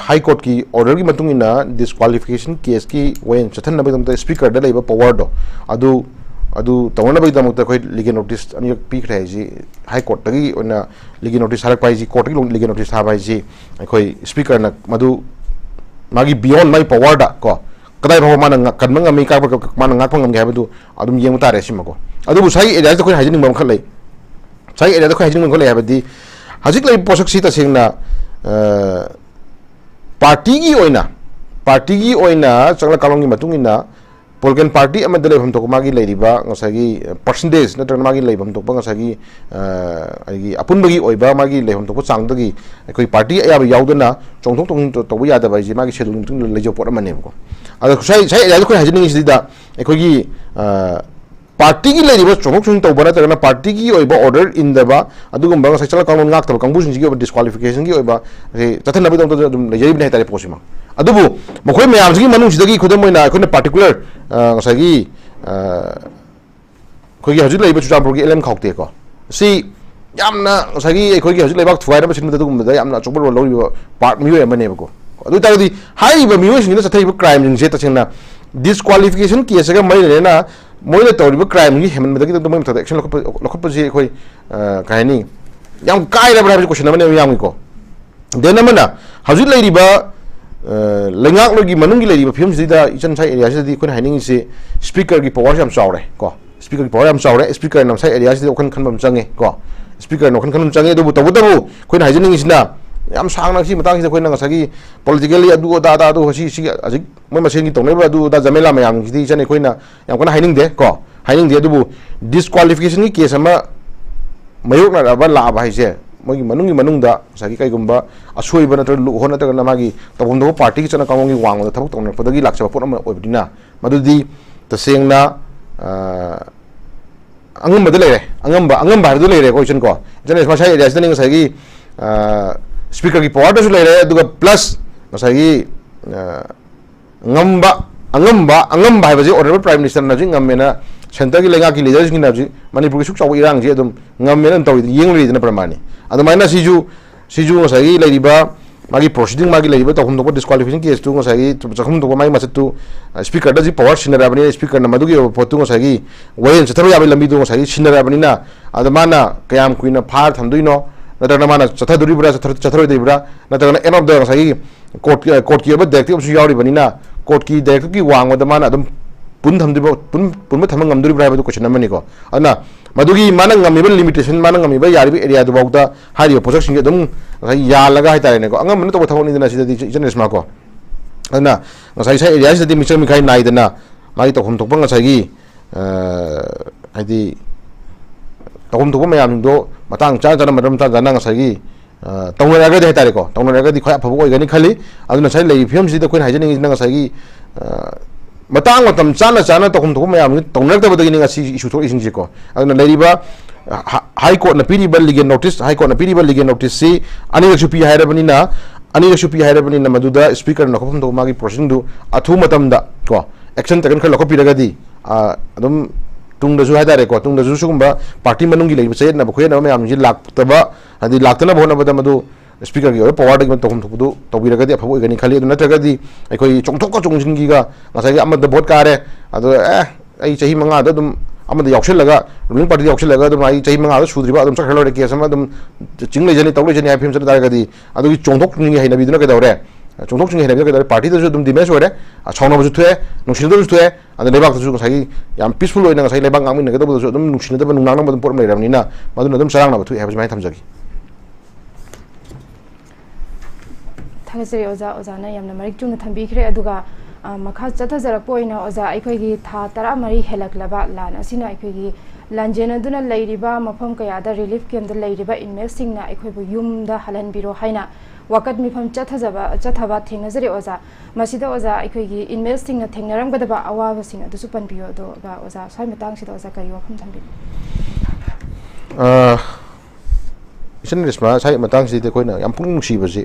high court ki order ki matungina disqualification case ki wayan chathanaba damta speaker da leiba power do adu tawna bai damta khoi legal notice ani pikre ji high court tagi ona legal notice harak pai ji court ki legal notice ha bai ji khoi speaker na madu magi beyond my power da ko kadai bhawa mana kan manga mi ka mana ngak phangam ga badu adum yeng tare simako adu bu sai area da khoi hajing bam khalai sai area da khoi hajing bam khalai habadi hajik lai posak sita singna party gi oina changla kalong gi matungina political party amad leibam tok magi leiriba ngasagi percentage natrana magi leibam tok ngasagi agi apunbagi oiba magi leibam tok changdagi ekoi party ayaba yaudana chongthok tong tobu yada bai ji magi schedule tung lejo pot amane ko ada sai ya ko hajini sida ekoi gi party ki leiriba chongthok chung tobana tarana party ki oiba order in deba adugum bang sai chala kanon ngak tab kangbu sing gi disqualification gi oiba chathana bi dum lejai bi tare posima adubu mokoi mayam sigi manung sidagi khudam moina khone particular ngasagi khoi gi hajut leiba chuchampur gi elem khokte ko si yamna ngasagi khoi gi hajut leiba thuai na sin dum da yamna chobor lori part mi we mane ko adu tagdi hai ba mi we sin sa thai ba crime ning je ta chena disqualification case ga mai le na moile tori ba crime gi heman da gi dum mai ta action lokop ji khoi kahani yam kai la bra question mane yam ko denamana hajut leiba lengak logi manungi lady ba film sida ichan sai area sida kun haining se speaker gi power jam chawre ko speaker gi power jam chawre speaker nam sai area sida kan kan bam change ko speaker no kan kan change do bu kun haining isna yam sang na si matang sida kun na sagi politically adu da si ajik moi masen gi tongne ba adu da jamela mayam gi chane kun na yam kun haining de ko haining de du disqualification gi case ama mayok na ba la ba haise mogi manung da sagi kai gumba asoi bana ter lu hona ter na magi tabum do party chana kamongi wang da thabuk tong podagi lakcha pot ama obdina madudi taseng na angam badale re angam ba du le re ko chen ko jane ma sai area sning sagi speaker gi power da su le re duga plus sagi angam ba ba ji honorable prime minister na ji ngamena center gi lenga ki leaders gi na ji manipur gi suk chaw irang ji adum ngamena taw yeng le na pramani adumana siju ngasagi leiriba magi proceeding magi leiriba tokhum to disqualification case tu ngasagi chakhum to mai masatu speaker da ji power sinara bani speaker na madugi potu ngasagi wayen chatharo yabe lambi tu ngasagi sinara bani na adumana kayam kuina phar thamduino natana mana chathaduri bra chatharo dei bra natana end of the ngasagi court ki ba directive su yawri bani na court ki directive ki wang adumana adum pun thamdiba pun ma thamang ngamduri bra ba du question amani ko ana madugi mana ngamiba limitation mana ngamiba yaribi area du bauta hari project sing dum ya laga hai tare ne ko angam to thawon ni na sida di jenes ma ko ana ngasai sai area sida mi chami khai nai dana mai to khum tok bang ngasai gi haidi to khum tok mayam do matang cha cha na madam cha jana ngasai gi tong na ga de tare ko tong na ga di khoi aphabu oi gani khali aduna sai lei film sida koin haijani na ngasai gi matang matam chana to khum thum mayam tongnak ta badagi nga si issue thok ising ji ko aduna leriba high court na piri bal legal notice high court na piri bal legal notice si ani la chupi haira bani na maduda speaker na khum thum magi proceeding du athu matam da ko action taken khal ko piraga di adum tung da ju haida re ko tung da ju sugumba party manungi leiba che na bkhoi na mayam ji lak taba hadi laktana bona bada madu speaker gi power de to khum thudu to biraga di aphabu gani khali aduna taga di ai chongthok ko chongjing gi ga ngasai amad vote kare ado ai chahi manga da dum amad yaukshel laga ruling party yaukshel laga dum ai chahi manga da sudriba dum sakhalo de case ma dum chingle jani tawle jani afim sa daga di ado gi chongthok ni hai na bi duna ka dawre chongthok ching hai na bi ka dawre party da dum dimes ore chawna bu thue nungsin da thue ado lebak da ngasai yam peaceful oina ngasai lebak ngam ni ka da dum nungsin da nungnang na dum por mai ramni na maduna dum sarang na bu thue ha mai thamjagi थागसरी ओजा ओजाना यामना Marik Jung थंबीखरे अदुगा मखा चथजरक पोइना ओजा अखोगी था तरा मरी हेलकलबा लान असिना अखोगी लांजेन अदुना लैरिबा मफम कयादा relief camp the लैरिबा inmate सिंगना अखोइबु युमदा हलनबिरो हाइना वकत मिफम चथबा थेंगजरे ओजा मसिदा ओजा अखोगी inmate सिंगना थेंगनरमगदबा अवाबा सिंग अदुसु पनबियो दोगा ओजा साइ मतंग सिदा ओजा कई वफम थंबि इसन रेशमा साइ मतंग सिदे कोइना याम पुंग नुसिबजे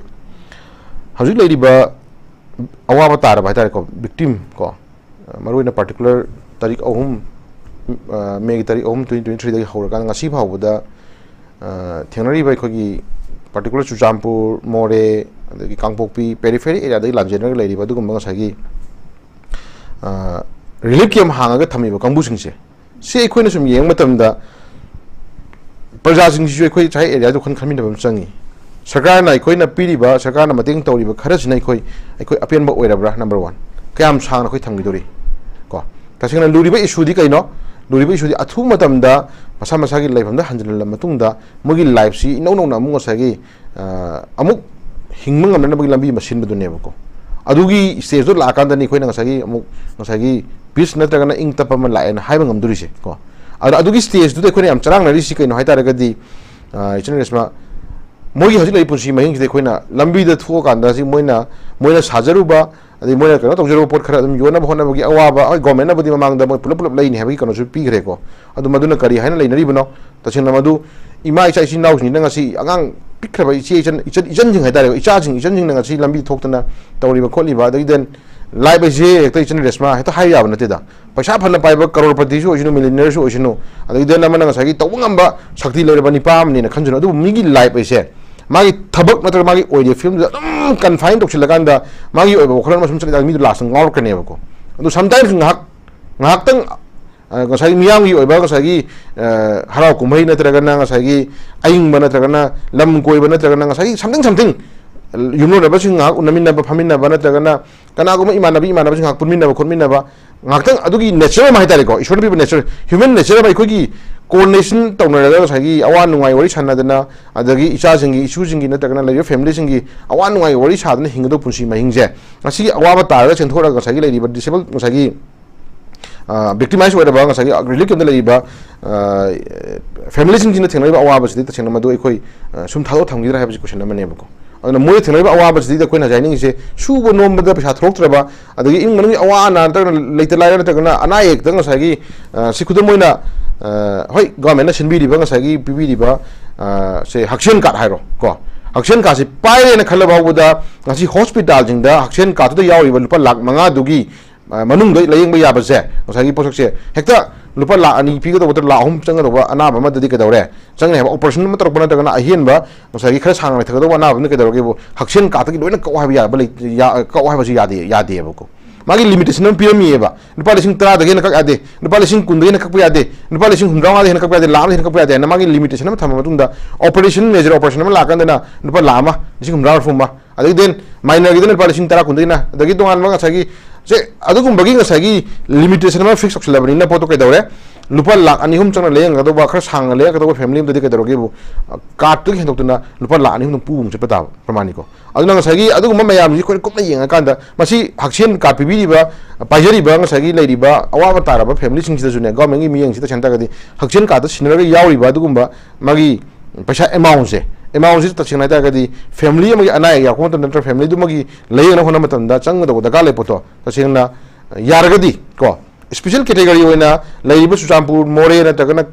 हजू लेरिबा अवाब तार भाई को विक्टिम को मरुना पर्टिकुलर तारीख अहम मे की तारीख अहम 2023 होरका ngasi फावबदा थेंगनरिबा अखोगी पर्टिकुलर चुचामपुर मोरे अदगी कांगपोकपी पेरिफेरी एरिया दगी लांजेनर लेरिबा दुगुम ngasagi रिलीफ कैम्प हांगा थमीबा कांगबुसिंगसे से अखोइना सुम येंग मतमदा प्रजासिंगसिजु अखोइ चाइ एरिया दु खनमिनबम चंगी सरकार ना अखोइना पीरिबा सरकार ना मतेंग तौरिबा खरसिना अखोइ अपेनबा ओइरब्रा नंबर 1 कयाम सांगना अखोइ थंगिदोरि को तसेंगना लुरिबा इशूदी कइनो लुरिबा इशूदी अथु मतमदा मसा मसागी लाइफमदा हंजनला मतुंगदा मोगी लाइफ सी इनौ नौना मुंग सागी अमुक हिंगमंग नबगी लंबी मसिन बदुनेबको अदुगी स्टेज दो लाकांदनी अखोइना ngसागी अमुक ngसागी peace natragana ing tapa ma laena haiba ngamduri se ko adugi stage du de khone am charang nari si kaino haitara gadi ichana resma mogi hajil punsi mahing de khoina lambi da thu kanda si moina sajaruba adi moina kana tawjaro pot khara dum yona bhona bagi awaba government na budi mamang da moi pulap laini habi kana su pi gre ko adu maduna kari haina lainari bano tachina madu ima icha isi naus ni nga si angang pikraba ichi ichen jing haitare icha jing nga si lambi thoktana tawri ba kholi ba dai den lai ba je ekta ichen resma heta hai ya banate da paisa phana pai ba crorepati su ojinu millionaire su ojinu adi den na nga sagi tawngamba shakti leire ba ni pam ni na khanjuna adu migi lai ba se magi thabak natra magi oide film da confine tok chilaganda magi oiba khran masum chali mi last ngor kane ba ko adu sometimes ngak tang ngasai miyang gi oiba ngasai harau kumai natragana ngasai aing ba natragana lam koi ba natragana ngasai something yumno na ba sing ngak unamin na ba phamin na ba natragana kana ko imanabi sing ngak punmin na ba khonmin na ba ngak tang adugi natural ma hitare ko ishwar bi natural human nature ba ikoi coordination tawnaraga ngasai awan nungai wari sanadana adagi icha jingi issue jingi natragana lai family jingi awan nungai wari sadana hingdo punsi ma hingje ngasi awaba taraga chenthora ngasai lai ba disable ngasai victimize whatever bang sagi relic of the labor families in the thing awabas the chenamado ekoi sum thalo thamgira have question namane bako aduna moi thing awabas the koina jaining is shubo nom da pesa thoktraba adagi in manu awana ta leita laira ta kana ana ek dang sagi sikhuda moina hoi government na sinbi di bang sagi pibi di ba se hakshen card hairo ko hakshen card se paire na khalaba buda ngasi hospital jingda hakshen card to yawi ba lupa lakh manga dugi manung doi layeng ba yaba se ngasagi posok se hekta lupa la ani pi ko to la hum changa do ba ana ba ma dadi ka dore changa ba operation ma tor bana ta kana ahien ba ngasagi khara sang ta do ana ba ne ka dore ke bo hakshen ka ta ki loina ka wa ya ba ya ka wa ba si ya de ba ko magi limitation pi mi ba lupa lising tra da ge na ka ade lupa lising kun de na ka pu ya de lupa lising hum rawa de na ka pu ya de la na ka pu ya de na magi limitation ma thama matung da operation major operation ma la kan na lupa la ma lising hum rawa fum ba adi den minor ge de lupa lising tra kun de na da gi dongan ma ngasagi se adugum bagi ngasagi limitation ma fix option labani na poto ke dore lupa lakh ani hum chana leng ado ba khar sang le ka do family de ke dore ge bu card tu hen tokna lupa lakh ani hum pu bum se pata pramani ko aduna ngasagi adugum mayam ji ko kopna yenga kanda masi haksien card pibi ba pajari ba ngasagi leiri ba awa tara ba family sing sida june government gi miyeng sida chanta ga di haksien card ta sinara yauri ba adugum ba magi paisa amount se ta chingna ta ga di family magi anai ya ko ta family du magi lei na hona matam da chang da ga le poto ta chingna yar ga di ko special category oina lei bu suchampur more na ta ga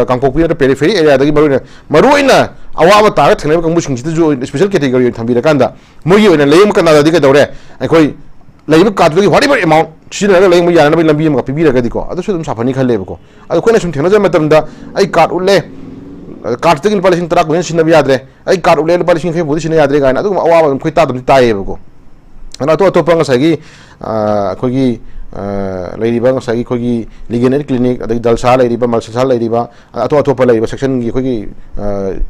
kangpokpi na periphery area da gi maru ina awa ta ga thne ka mu sing ju special category thambi da kanda mogi oina lei mu kana da di ka dore ai khoi lei bu ka gi whatever amount sina ga lei mu ya na lambi ma pibi ga di ko adu su dum safani khale ko adu khoi na sum thena ja matam da ai card ulle card tagin palising tara ko sin na yadre ai card ule palising fe bodi sin yadre ga na adu awa khoi ta dum taye ko ana to pang sagi khogi leiri bang sagi khogi ligener clinic adagi dalsa leiri ba malsa leiri ba to pa leiri ba section gi khogi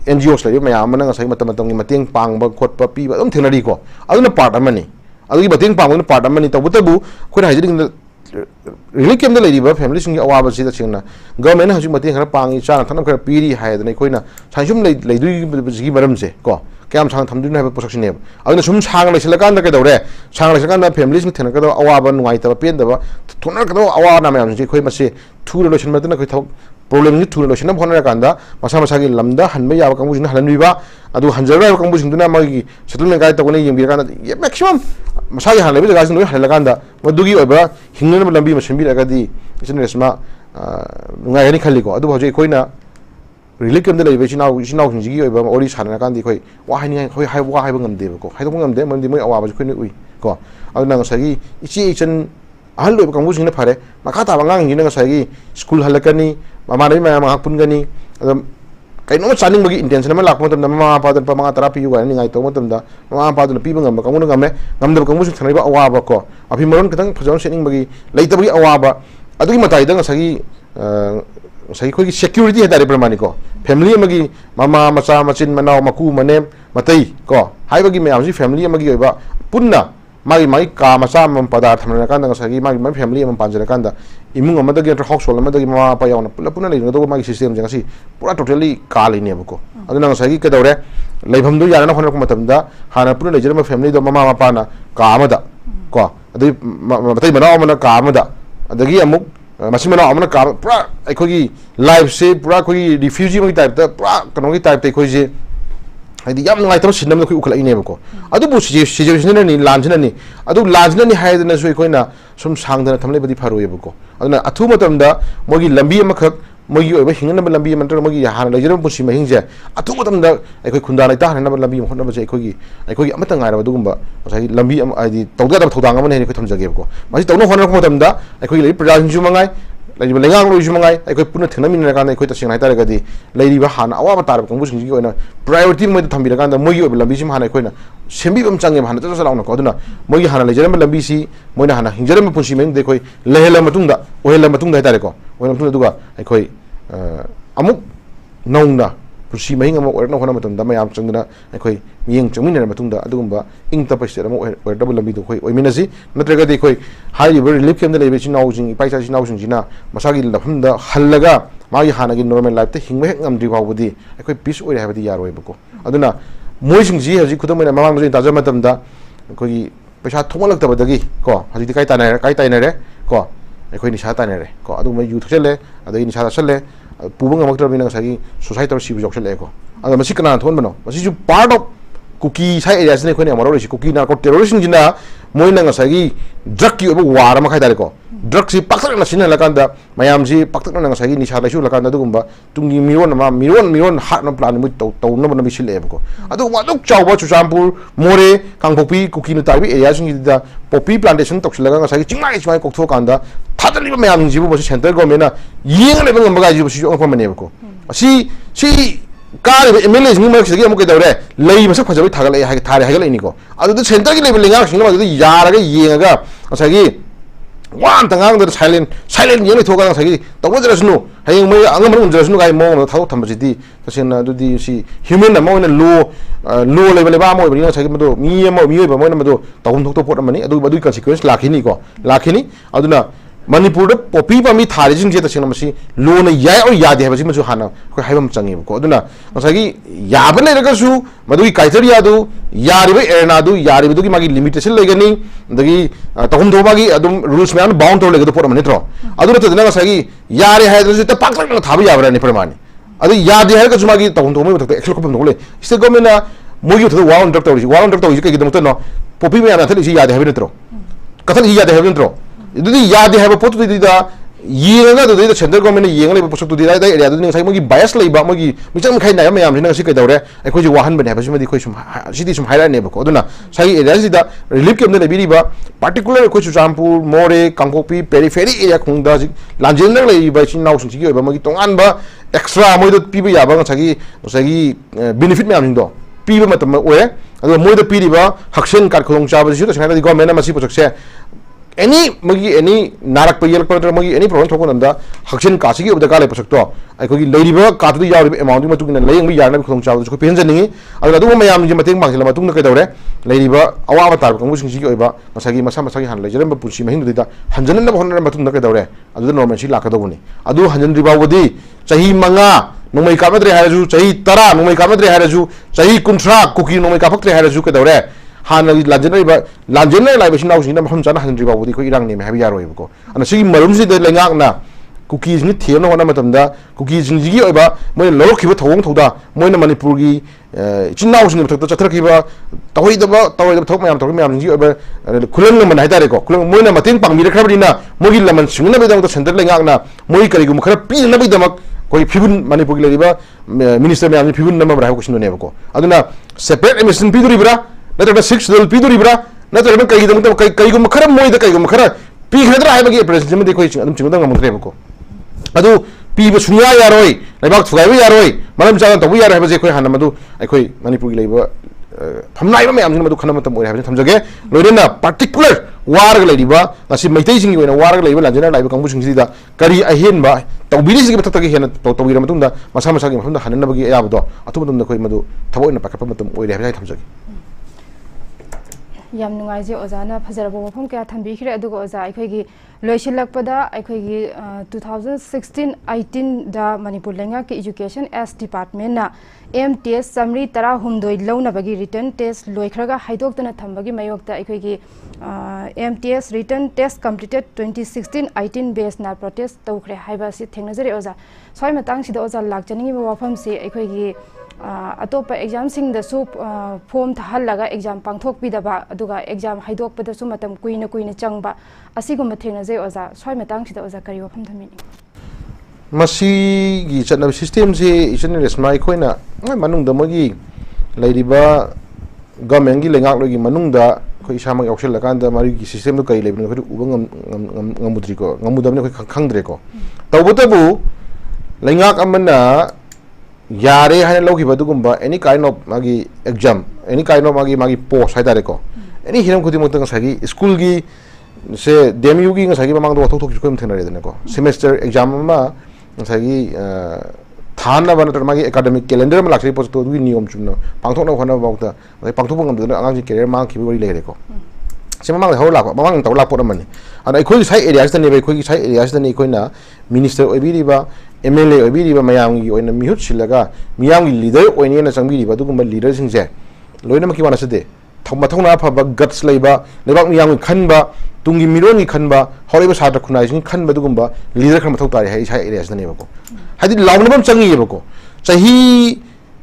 NGOs leiri ma yam na sagi matam gi mateng pang ba khot pa pi ba dum thenari ko aduna part amani adagi mateng pang na part amani to butabu khoi hajing really came the lady ba family sing awa si da chingna government ha ju mati khara pangi cha thanam khara piri hai da koina sanjum lei du gi maram se ko kyam sang thamdu na ba protection ne aduna sum sang le selakan da ka dore sang le selakan da family sing thena ka do awa ba nuai ta pen da ba thona ka do awa na ma ji khoi ma se thu lo shin ma da khoi thau problem ni thu lo shin na phona kan da masa gi lamda han ba ya ba kang bu jin halan wi ba adu hanjar ba kang bu jin duna ma gi settlement ga ta ko ne yim bi kan da maximum masa gi halan bi ga jin do halan kan da madugi oba hingna na lambi ma shin bi ga di isin resma ngai ni khali ko adu ba je koina really came the lady now ji oba ori sana kan di khoi wa hai ni khoi hai wa hai ba ngam de ko hai do ngam de man di moi awa ba khoi ni ui ko adu na sagi ichi chen ahal lo kang bu jin na phare makata ba ngang ni na sagi school halakani mama nei ma ma pun gani kai no chaning bagi intention ma lak mo tam mama pa dan pa mga therapy yu ga ni ngai to mo tam da mama pa dan pi ba ngam ka mo ngam da kang bu jin thanai ba awa ba ko api moron katang phajon setting bagi leita bagi awa ba adu matai da sagi sagi khoi security ha dare pramani ko family amagi mama macha machin manau maku manem matai ko hai bagi me amji family amagi ba punna mai ka macha mam pada thamna kan da sagi mai family am panjara kan da imung amada ge household amada ge mama pa yauna puna le do mai system jang si pura totally ka le ne ko aduna sagi ke dore leibham du yana hona ko matam da hana puna le jema family do mama pa na ka amada ko adu matai manau amana ka amada अदगी अमुक मसिमना अमना का पूरा अखोगी life से पूरा कोई refugee की type ता पूरा कनो की टाइप ते कोई जे हाइदी याम नुंगाइतब सिनम कोई उखलाइनेबको अदुबु सिचुएशन नि लांजननि अदु लांजननि हाइदना सो कोइना सुम सांगदना थमलेबदि फारोयेबको अदुना अथु मतमदा मोगी लंबी अमखक मोगी ओइबा हिंगनब लंबी मंत्र मोगी हाना लेजरम पुसी महिंजे अथु मतमदा अखोई खुंदा लाइता हानब लंबी होनब जे अखोगी अमत ngaira दुगुंबा मसाई लंबी आइदी तौदा थौदांग अमने अखोई थमजगेबको मसि तौनो होनरक मतमदा अखोई लेइ प्रजासिंजु मंगाई लेरिबा लेंगांग लोइजु मंगाई अखोई पुना थेनमिन रकान अखोई तसिंग हाइतारगदि लेरिबा हाना अवाबा तारब कंबुसिंगि ओइना प्रायोरिटी मोइ थम्बिरकान मोगी ओइबा लंबी सिम हाना अखोइना सेंबीबम चांगे हाना तस लाउनको अदुना मोगी हाना लेजरम लंबी सी मोइना हाना हिंजरम पुंसी मेंग दे अखोई लेहेला मतुंगदा ओहेला मतुंगदा हाइतारेको ओइना मतुंगदा दुगा अखोई अमुक नौना पुसी महिंग अमु ओरना होना मतुंदा मयाम चंगना अखोई मियंग चंगमिन मतुंदा अदुगुंबा इंग तपसे अमु ओरदब लंबी दो अखोई ओइमिनसि नत्रगदि अखोई हाइबो रिलीफ केम द लेबे चिनाउजिंग इपाइसा चिनाउजिंग जिना मसागी लफमदा हल्लगा मागी हानागी नॉर्मल लाइफ ते हिंगबे ngамद्रि बावबदि अखोई पीस ओइ हाबदि यारोयबको अदुना मोइसिंग जी हजि खुदमैना मामांग जि ताजा मतमदा अखोई पैसा थोंगलक्तबदगी को हजि काई ताइनारे को अखोई निशा ताइनारे को अदु मै यू थचले अदि निशा चले पुबंग अमक्तरबिना ngसागी सोसाइटी tor सिबु जक्सलेको अदु मसि कना थोनबनो मसि जु पार्ट ऑफ कुकी साइ एरिया ने खोने अमरो रसि कुकी नार्को टेररिस्ट जिना मोइना ngसागी ड्रग की ओबो वार मा खाइदारेको ड्रग सि पाक्तक नसिना लकांदा मयाम जि पाक्तक ngसागी निशा लाइसु लकांदा दुगुंबा तुंगी मिरोन हाट न प्लान मु तौन न बिसिलेबको अदु वादुक चावबा चुचामपुर मोरे कांगपोपी कुकी न ताबी एरिया सिंगिदा पॉपी प्लांटेशन तोक्सलगा ngसागी चिंगाइ कोक्थो कांदा थादलिबा मयाम जिबु बसि सेंटर गवर्नमेंट ना येंगलेबा ngमगा जिबु सि ओफमनेबको सी कार एमएलए सिंग मरक सिगी अमुक दौरे लई मसक फजबि थागले हागे थारे हागलेनिको अदु सेंटर की लेवल लेंगा सिंग अदु यारगा येंगा ngसागी वान तंगांग द साइलेंट येंग थोगा ngसागी तवजरसनु हयें मै अंगम उजरसनु गाय मो थाउ थमबजिदि तसेना दुदि सी ह्यूमन अमोन लो लेवल बा मो बनि ngसागी मदो मियोबा मोन मदो तहुम थोक तो पोट मनि अदु बदुइ कॉन्सिक्वेंस लाखिनी अदुना मणिपुर पॉपी पामी थारिजिंग जे तसेना मसी लोन याय और यादे हबसि मसु हाना खै हाइबम चंगेबको अदुना ngसागी याब लेरगसु मदुई क्राइटेरिया दु यारिबे एरना दु यारिबदुगी मागी लिमिटेशन लेगनी दगी तहुम थोबागी अदुम रूल्स म्यान बाउंड तो लेगदु पोर मनित्रो अदुना तदना ngसागी यारे हायदसु त पाक्लक थाबि याबरानि परमानि अदु यादे हायगसु मागी तहुम थोमै मथक एक्सल खपम नोले स्टेट गवर्नमेंट मोगी थो वाउंड ड्रग तौरि के गिदम तनो पॉपी म्यान थलिसि यादे हाबि नत्रो कथल यादे हाबि नत्रो इदुदी यादे हाबा पोतु दिदा येंगा दुदी सेंट्रल गवर्नमेंट येंगले पोसक दुदी दा एरिया दुदी ngसाई मोगी बायस लैबा मोगी मिचम खाइ नाय मयाम हिना ngasi कैदौरे अखोजि वाहन बने हाबसि मदि खोइ सुम सिदि सुम हाइरा नेबको अदुना साइ एरिया जिदा रिलीफ केम ने बिरिबा पार्टिकुलर खोइ चुचामपुर मोरे कांगकोपी पेरिफेरी एरिया खुंदा लांजेन लैबा चिनाउ सुंसि ओइबा मोगी तोंगानबा एक्स्ट्रा मोइदो पिबा याबा ngसागी बेनिफिट मयाम हिंदो पिबा मतम ओए अदु मोइदो पिरिबा हक्सेन कार खोंग चाबा जिसु तसना दी गवर्नमेंट मसि पोसकसे एनी नारक पे येलक पर मगी एनी प्रॉब्लम थोको नंदा हक्सेन कासिगी उबदा काले पसक्तो अखोगी लेरिबा कातु याव अमाउंट मतुगिना लेंग यारना खोंग चाव को पेंजनिंगी अदु मयाम जि मतेंग मांगसिला मतुंग कैदौरे लेरिबा अवाबा तार कंगु सिंगि ओइबा मसागी मसागी हान लेजरम पुंसी महिंग दिदा हंजनन होनर मतुंग कैदौरे अदु नॉर्मल सि लाकदोबनी अदु हंजन रिबावदी चाही मंगा नोंमै कामद्रे हारजु चाही 10 नोंमै कामद्रे हारजु चाही 30 कुकी नोंमै काफक्त्रे हारजु कैदौरे हाना लांजेन लाइबसिन नाउसिन मफम जाना हंद्रि बाबुदी को इरांग नेम हाबि यारोयबको अन सिगी मरुमसि दे लेंगाकना कुकीज नि थेनो होना मतमदा कुकीज जिगी ओइबा मोय लरोखिबा थौंग थौदा मोयना मणिपुरगी चिनाउसिन मथक चथरखिबा तवइदबा थौक मयाम थौक मयाम जिगी ओइबा खुलंग मन हाइतारेको खुलंग मोयना मतेंग पांगमिर खबरिना मोगी लमन सिंगना बेदंग तो सेंटर लेंगाकना मोय करिगु खरा पिना बेदमक कोई फिबुन मणिपुरगी लेरिबा मिनिस्टर मयाम फिबुन नंबर राय क्वेश्चन नेबको अदुना सेपरेट एमिशन पिदुरिबरा नत्र 6 दल पिदुरिबरा नत्र कईगम कईगुम खरा मोइद कईगुम खरा पीखद्रा हाइबगी प्रेसिडेंट में देखो चिंग चिंग ngमद्रेबको अदु पीब सुनिया यारोय लेबाक थुगाइबो यारोय मरम जान तबु यार हाइबजे खोइ हाना मदु अखोइ मणिपुरगी लेबो फमनाइबा मयाम मदु खना मतम ओइ हाइबजे थमजगे लोइना पर्टिकुलर वारग लेरिबा ngasi मैतै सिंगी ओइना वारग लेबो लाजना लाइबो कांगबु सिंगसिदा करी अहेनबा तौबिरि सिंगी बततगे हेन तौबिरा मतुंदा मसा मसागी मफुंदा हननबगी याबदो अतुबदुंदा खोइ मदु थबोइना पाकप मतम ओइ हाइबजे थमजगे yam nungai je oza na phajara bo phom kya thambi khire adu go oza akhoi gi loisilak pada akhoi gi 2016-18 da manipur lenga ki education as department na MTS summary tara humdoi launa bagi written test loikhraga haidok tana thambagi mayok ta akhoi gi MTS written test completed 2016-18 base na protest tawkhre haiba si thengnajari oza soi matang sida oza lakjani ba wafam si akhoi gi अतोप exam सिंग दसु form थाहल्लगा exam पांगथोक पिदबा अदुगा exam हाइदोक पदसु मतम कुइना कुइना चंगबा असिगुम थेंगनाजे ओजा सोय मतंग सिदा ओजा करी वफम थमिनि मसी गी चटना सिस्टम से इसन रेस्मा इखोइना मनुंग दमगी लैरिबा गवर्नमेंट गी लेंगाक लोगी मनुंग दा खोइ सामा यावसल लकान दा मारी गी सिस्टम दो कै लेबिन खोइ उबंग ngam ko ngamudamne खोइ खंगद्रे को तबतबु लेंगाक अमना यारे है लौगुब एनी काइंड ऑफ मागी एग्जाम एनी काइंड ऑफ मागी पोस्ट है को एनी हिरम खुदी स्कूल की से डेमयू की ममांग थेनरेदनको सेमेस्टर एग्जाम थानब नत्र मागी एकेडमिक कैलेंडर में लाक्सी पोस्ट नियम चुन पांथोना होनाबाउता पांथोप आगामी कैरियर मांग वरी लेरेको से ममांग हौ लाको ममांग तौ लापोट अमनि अन अखोई साइ एरियास दने अखोई साइ एरियास दने अखोइना मिनिस्टर ओबिरिबा MLA ओबिरिबा मयामगी ओइना मिहुत सिलगा मियामगी लीडर ओइनेना संबिरिबा दुगुम लीडर सिंजे लोइना मकी वानासदे थमथौना फबा गट्स लेबा लेबाक मियामगी खनबा तुंगी मिरोनी खनबा हौरेबा सात्र खुनाइसिं खनबा दुगुम लीडर खम मथौ तारे हाइ साइ एरियास दने बको हादि लाउनबम चंगिबको चही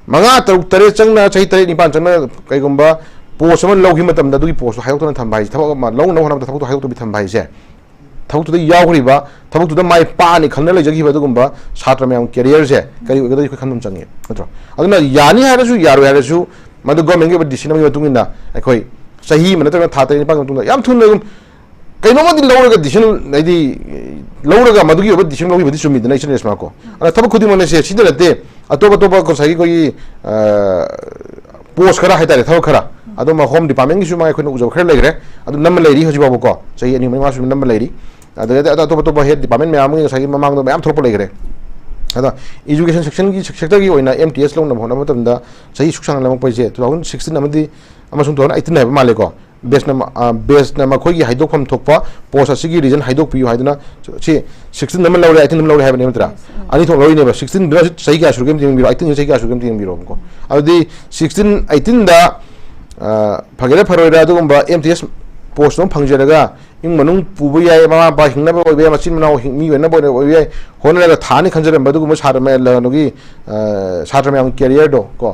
मंगा तरुक तरे चंगना चही तरे निपान चंगना कैगुम्बा पोस्ट अमन लौगी मतम दा दुगी पोस्ट हायौतना थंबाइ थबक मा लौन होना थबक हायौत बि थंबाइ से थबक तुदा यावरिबा थबक तुदा माइ पानि खनना लेजगिबा दुगुम्बा छात्र मयाम कैरियर से करि ओगदि खै खनम चंगे नत्रो अदुना यानि हारसु यारो हारसु मदु गवर्नमेंट के डिसिजन में तुंगिना अखोइ सही मनतरा थाते निपा तुंगा याम थुन कैनोमदि लौरगा डिसिजन नैदि लौरगा मदुगी ओबा डिसिजन लौगी बदि सुमिद नै इसन रेसमा को अना थबक खुदि मने से सिदा लते अतोबा तोबा को सही कोइ पोस्ट खरा हाइतारे थबक खरा अदो मा होम डिपार्टमेंट की सुमा अखोइ उजब खरा लेगरे अदो नम लेरी हजिबाबो को सही अनि मा सुम नम लेरी अदो तो हेड डिपार्टमेंट में आमगे सही ममांग दो मैम थोप लेगरे अदा एजुकेशन सेक्शन की सेक्टर की ओइना MTS लोन होना मतमदा सही सुखसांग लमक पैसे 2016 अमदी अमसुंग 2018 है माले को बेस न मखोई की हाइदोक थोपा पोस्ट असिगी रीजन हाइदोक पियु हाइदना से 16 नंबर लौरे 18 नंबर लौरे हाइबने मत्रा अनि थो लौरी ने 16 द सही का सुगम तिंग बिरो 18 सही का सुगम तिंग बिरो को अदि 16 18 दा फगेरे फरोइरा दुगुम्बा MTS पोस्ट नो फंगजरगा इन मनुंग पुबु याय मामा बा हिंगनबो ओबे मचिन मनाव मी वेनबो ओबे होनरगा थानि खंजरम बदुगुम सार मे लनोगी सार मे कैरियर दो को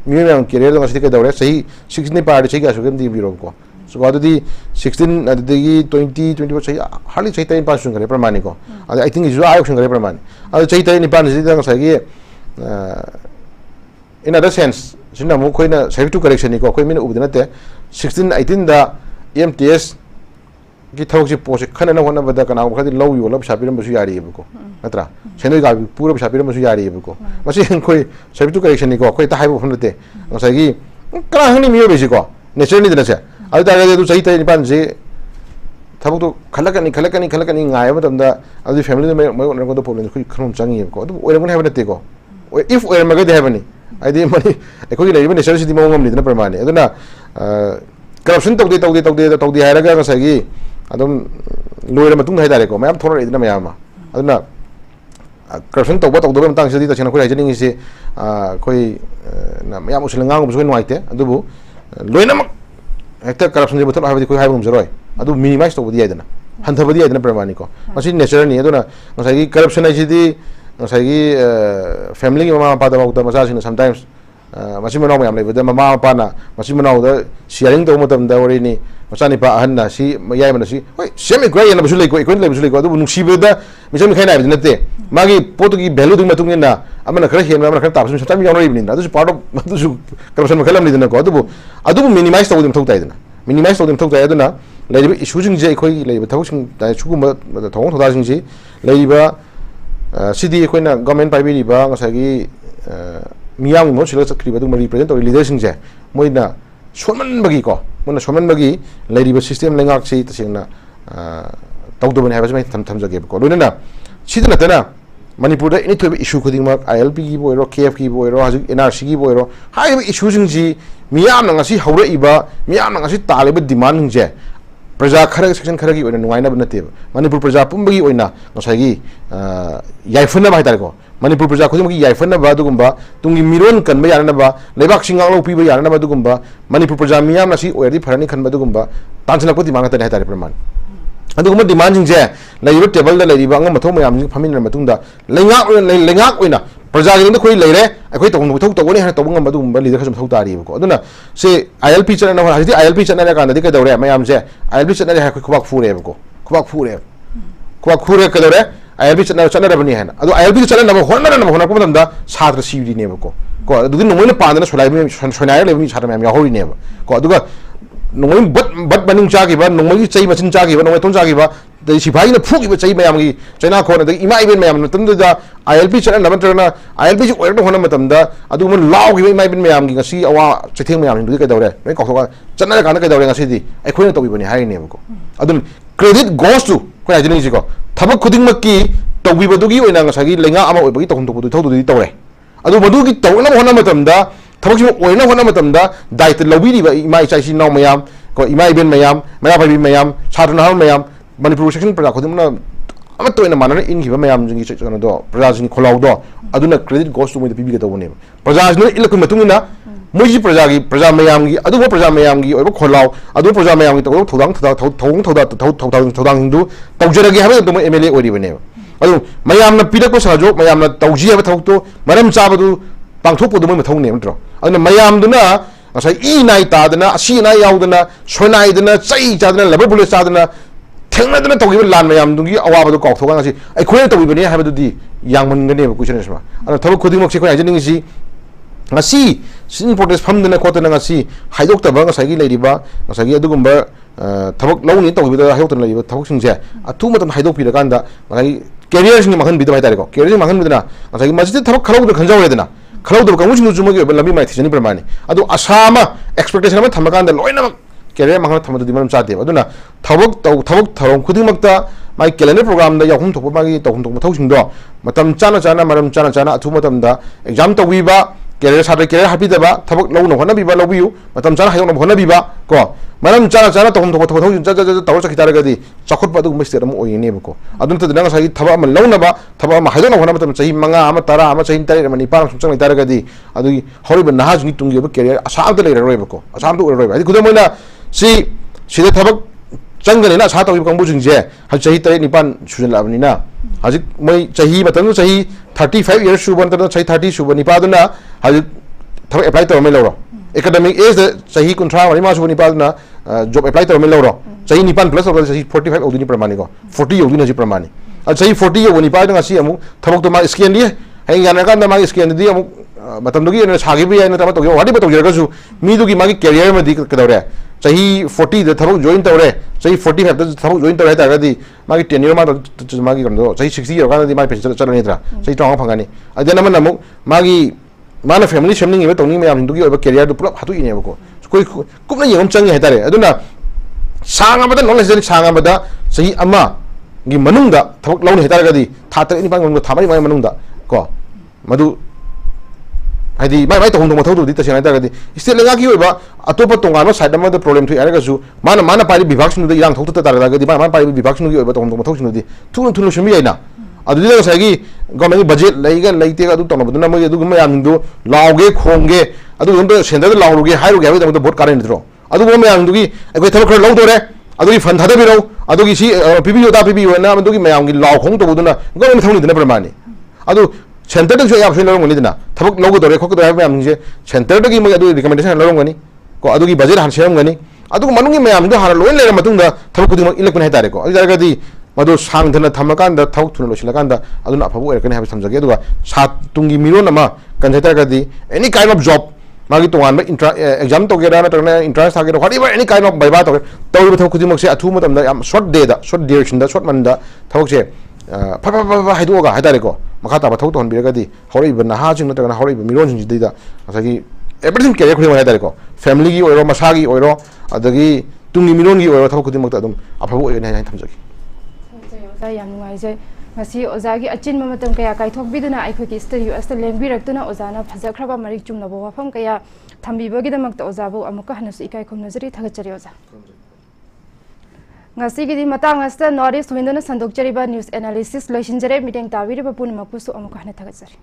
मी मे कैरियर दो गसिके दौरे सही 16 पार्टी सही का सुगम दी बिरो को सो अदि 16 अदि 20 21 सही हाली सही टाइम पास सुंगरे प्रमाणि को आई थिंक इज आयो सुंगरे प्रमाणि अदि सही टाइम पास सही दंग सही इन अदर सेंस सिना मु खोइना सेफ टू करेक्शन नि को खोइ मिन उबदनते 16 18 दा MTS की थोक से पोसे खनना होना बदा कना खदि लौ योलब सापिरम बसु यारी बको नत्रा सेनो गा पूरा सापिरम बसु यारी बको मसे खोइ सेफ टू करेक्शन नि को खोइ ता हाइबो फनते ngसागी करा हनि मियो बेसि को नेचुरली दनसे अदि तागे दु सही तै निपान जे थबक तो खलकनी ngaय मतमदा अदि फैमिली में मय को प्रॉब्लम खोइ खरम चंगी को अदु ओरगन हाइबो नते को इफ ओयर मगे देबनी आइदि मनि एकोगी लेबे नेचुरली मौंगम निदना प्रमाणे अदुना करप्शन तौदे हायरगा ngसागी अदम लोयर मतुंग हायदारे को मैम थोर इदना मैम अदुना करप्शन तौदबे मतंग सदी तछन खोइ हाइजनिंग से खोइ ना मैम उसलंगांग बुसो नवाइते अदुबु लोइनमक हेक्टर करप्शन जे बथल हाइबदि खोइ हाइबम जरोय अदु मिनिमाइज तौबदि याइदना हंथबदि याइदना प्रमाणि को मसि नेचर नि अदुना ngसागी करप्शन हाइसिदि ngसागी फैमिली की ममा पादा बाउता मसासिन समटाइम्स मसी मनाव मैम लेबदा ममा पाना मसी मनाव द शेयरिंग तो मतम दा ओरिनी मचानी पा अहन्ना सी याय मनसी होय सेमी ग्रे yana बसु लेको इकोन लेबसु लेको अदु नुसीबदा मिसम खैना हाइबदि नते मागी पोतु की वैल्यू दुंग मतुंग ना अमना खरा हेन अमना खरा तापसु सटाम यावरि बिनिना अदु पार्ट ऑफ अदु करप्शन मखलम निदना को अदु मिनिमाइज तौदम थौताइदना मिनिमाइज तौदम थौताइ अदुना लेबा इशू जिंग जे खोइ लेबा थौसिंग ता सुगुम थौं थौदा जिंग जी लेबा सिदी खोइना गवर्नमेंट पाइबिरिबा ngसागी मियाम मो सिलो सक्रिबा दुम रिप्रेजेंट और लीडर सिंग जे मोइना सोमन बगी को मोना सोमन बगी लेरिबा सिस्टम लेंगाक छि तसिंगना तौदबन हाइबा जमै थमजगे को लोइना सिदना तना manipur da ini thobe issue khuding mak ILP gi boiro KF gi boiro haju NRC gi boiro hai issue jing ji miyam na ngasi haura iba miyam na ngasi taliba demand je praja khara section khara gi oina nuaina banate manipur praja pumbi oina ngasai gi yaifuna ba hatar ko manipur praja khuding gi yaifuna ba dugumba tungi miron kan ba yarana ba lebak singang lo pi ba yarana ba dugumba manipur praja miyam na si oirdi pharani khan ba dugumba tansala ko dimanga ta hatar praman aduguma demand jing je laiba table da laiba ngam mathong mayam jing phamin na matungda lengak oina praja gi khoi leire akhoi tong thok tawni ha tawng ngam adugumba leader khasum thok tari ko aduna se ILP chana na hadi ILP chana ka ndadi ka dawre mayam je ILP chana ha khubak fure ko khubak fure ka dawre ILP chana rabani ha adu ILP chana na hona ko damda sadra sivri ne ko adugi nomoina pandana solai mi sonai le mi sadra mayam ya hori ne ko aduga nongoi bat baning chagi ba nongoi chai machin chagi ba nongoi ton chagi ba de sipai na phuki ba chai mayam gi chaina khona de ima ibin mayam tam da ILP chana na bantrana ILP ji oir do hona matam da adu mun law gi ima ibin mayam gi ngasi awa chetheng mayam du ka dawre noi kok ka chana ka na ka dawre ngasi di ai khoina to bi bani hai ne ko adun credit goes to ko ya jini ji ko thabak khuding mak ki to bi ba du gi oina ngasi lenga ama oi ba gi to hon to bu thau du tawre adu madu gi to na hona matam da thabak ji oina hona matam da dait lobi ri ba ima chai si naw mayam ko ima ibin mayam maya bai mayam sadna ha mayam manipur section praja khodum na ama to ina manana in giba mayam jingi chana do praja jingi kholau do aduna credit goes to mo de pibi to ne praja jinu ilakun matungina moji praja mayam gi adu praja mayam gi oiba kholau adu praja mayam gi to thodang hindu tawjera gi habe to MLA ori bane adu mayam na pida ko sajo mayam na tawji habe thok to maram chabadu pangthok pu do mo thong ne mtro aduna mayam duna asai I nai ta dana asi nai yaudana sonai dana chai chadana level police chadana thengna dana togi lan mayam dungi awa badu kok thoga ngasi ai khoi togi bani ha badu di yangman gane ba question isma ana thabo khuding mok se khoi ajning si ngasi sin protest pham dana khotana ngasi haidok ta ba ngasai gi leiriba ngasai gi adugumba thabak lawni togi da haidok ta leiriba thabak singse athu matam haidok pira kanda ngai career sing mahan bida bai tare ko career mahan bidana ngasai gi majid thabak khalau da khanjaw redana khalau da kamu sing juma gi lami mai thijani pramani adu asama expectation ma thamakanda loina career mahan thamadu dimanam chade aduna thabak tharong khuding makta mai calendar program da yahum thok magi tohum thok thau sing do matam chana maram chana athu matam da exam tawi ba career sadre career happy da ba thabak law no hona bi ba lawiu matam chana hayong no hona bi ba ko maram chana tohum thok thau taw cha kitara gadi chakhut pa du mesti ram oi ne ko adun ta dang sai thaba ma law na ba thaba ma hayong no hona matam chahi manga ama tara ama chahi tare mani par sum chang tara gadi adu hori ba nahaj ni tungi ba career asam da le roi ba ko asam du roi ba adi kudamoina si sida thabak changane na sa tawi kangbu jingje ha chahi tare nipan sujan labni na haji moi chahi matam chahi 35 years suban ta chahi 30 suban nipa duna haji thab apply to me loro academic age the chahi kuntra mari ma suban nipa duna job apply to me loro chahi nipan plus or chahi 45 oduni pramani ko 40 oduni ji pramani a chahi 40 oduni pa duna si amu thabak to ma scan li hai yana kan da ma scan di amu matam dugi na sagi bi yana ta to wadi ba to jera su mi dugi magi career ma di ka dawre chahi 40 the thabak join tawre chahi 45 the thabak join tawre ta gadi magi tenure ma magi kamdo chahi 60 year kana di mai pension chalani tra chahi tong phangani adena man namu magi mana family shamning ibe tongni me am dugi oba career du pulap hatu ine ko koi kupna yengam changi ha tare aduna sanga bada knowledge sanga bada chahi ama gi manungda thabak lawni ha tare gadi thatra ni bang thamai mai manungda ko madu hadi mai to hondong thau du ta sena ta gadi state lenga ki oiba atopa tonga side ma the problem thu araga su mana pari bibhag sinu de irang thau ta ta gadi mana pari bibhag sinu gi oiba to hondong thau sinu di thunu shumi yaina adu de sa gi government budget leiga leite ga du to na mo du ma yam du lawge khongge adu yom center de lawruge hairuge habi da vote karen dro adu mo yam du gi akoi thau khar law do re adu gi fan thada bi ro adu gi si pbi da pbi na adu gi mayam gi law khong to du na government thau ni de na pramani adu center de joya phil lorong ni dina thabak logo dore khok dore mayam je center de gi mo adu recommendation lorong gani ko adu gi budget han sem gani adu manungi mayam do har loin le matung da thabak ku ding ilakun hai tare ko adu daga di madu sang thana thamakan da thau thun lo silakan da adu na phabu erkan habi samjage adu sa tungi miro nama kan thai tare di any kind of job magi tongan exam to gera na tane interest thage whatever any kind of baiba to thaw ku ding se athu matam da short day da short duration da short man da thau se pa haidu ga haidare ko makha ta ba thau to hon birga di hori ba na ha jing na ta na hori ba miron jing di da asagi everything career khuri haidare ko family gi oiro masagi oiro adagi tungi miron gi oiro thau ku ding mak ta dum aphabu ene hai thamjagi yam ngai je ngasi oza gi achin mamatam kaya kaithok biduna aikhoi ki studio asta lengbirakduna ozana phajakraba marik chumnabo wafam kaya thambibagi damakta ozabu amuka hanasu ikai khomnajari thagachari oza ngasi gi matang asta north east windona sandokchariba news analysis loishinjare meeting tawiriba punmakusu amuka hana thagachari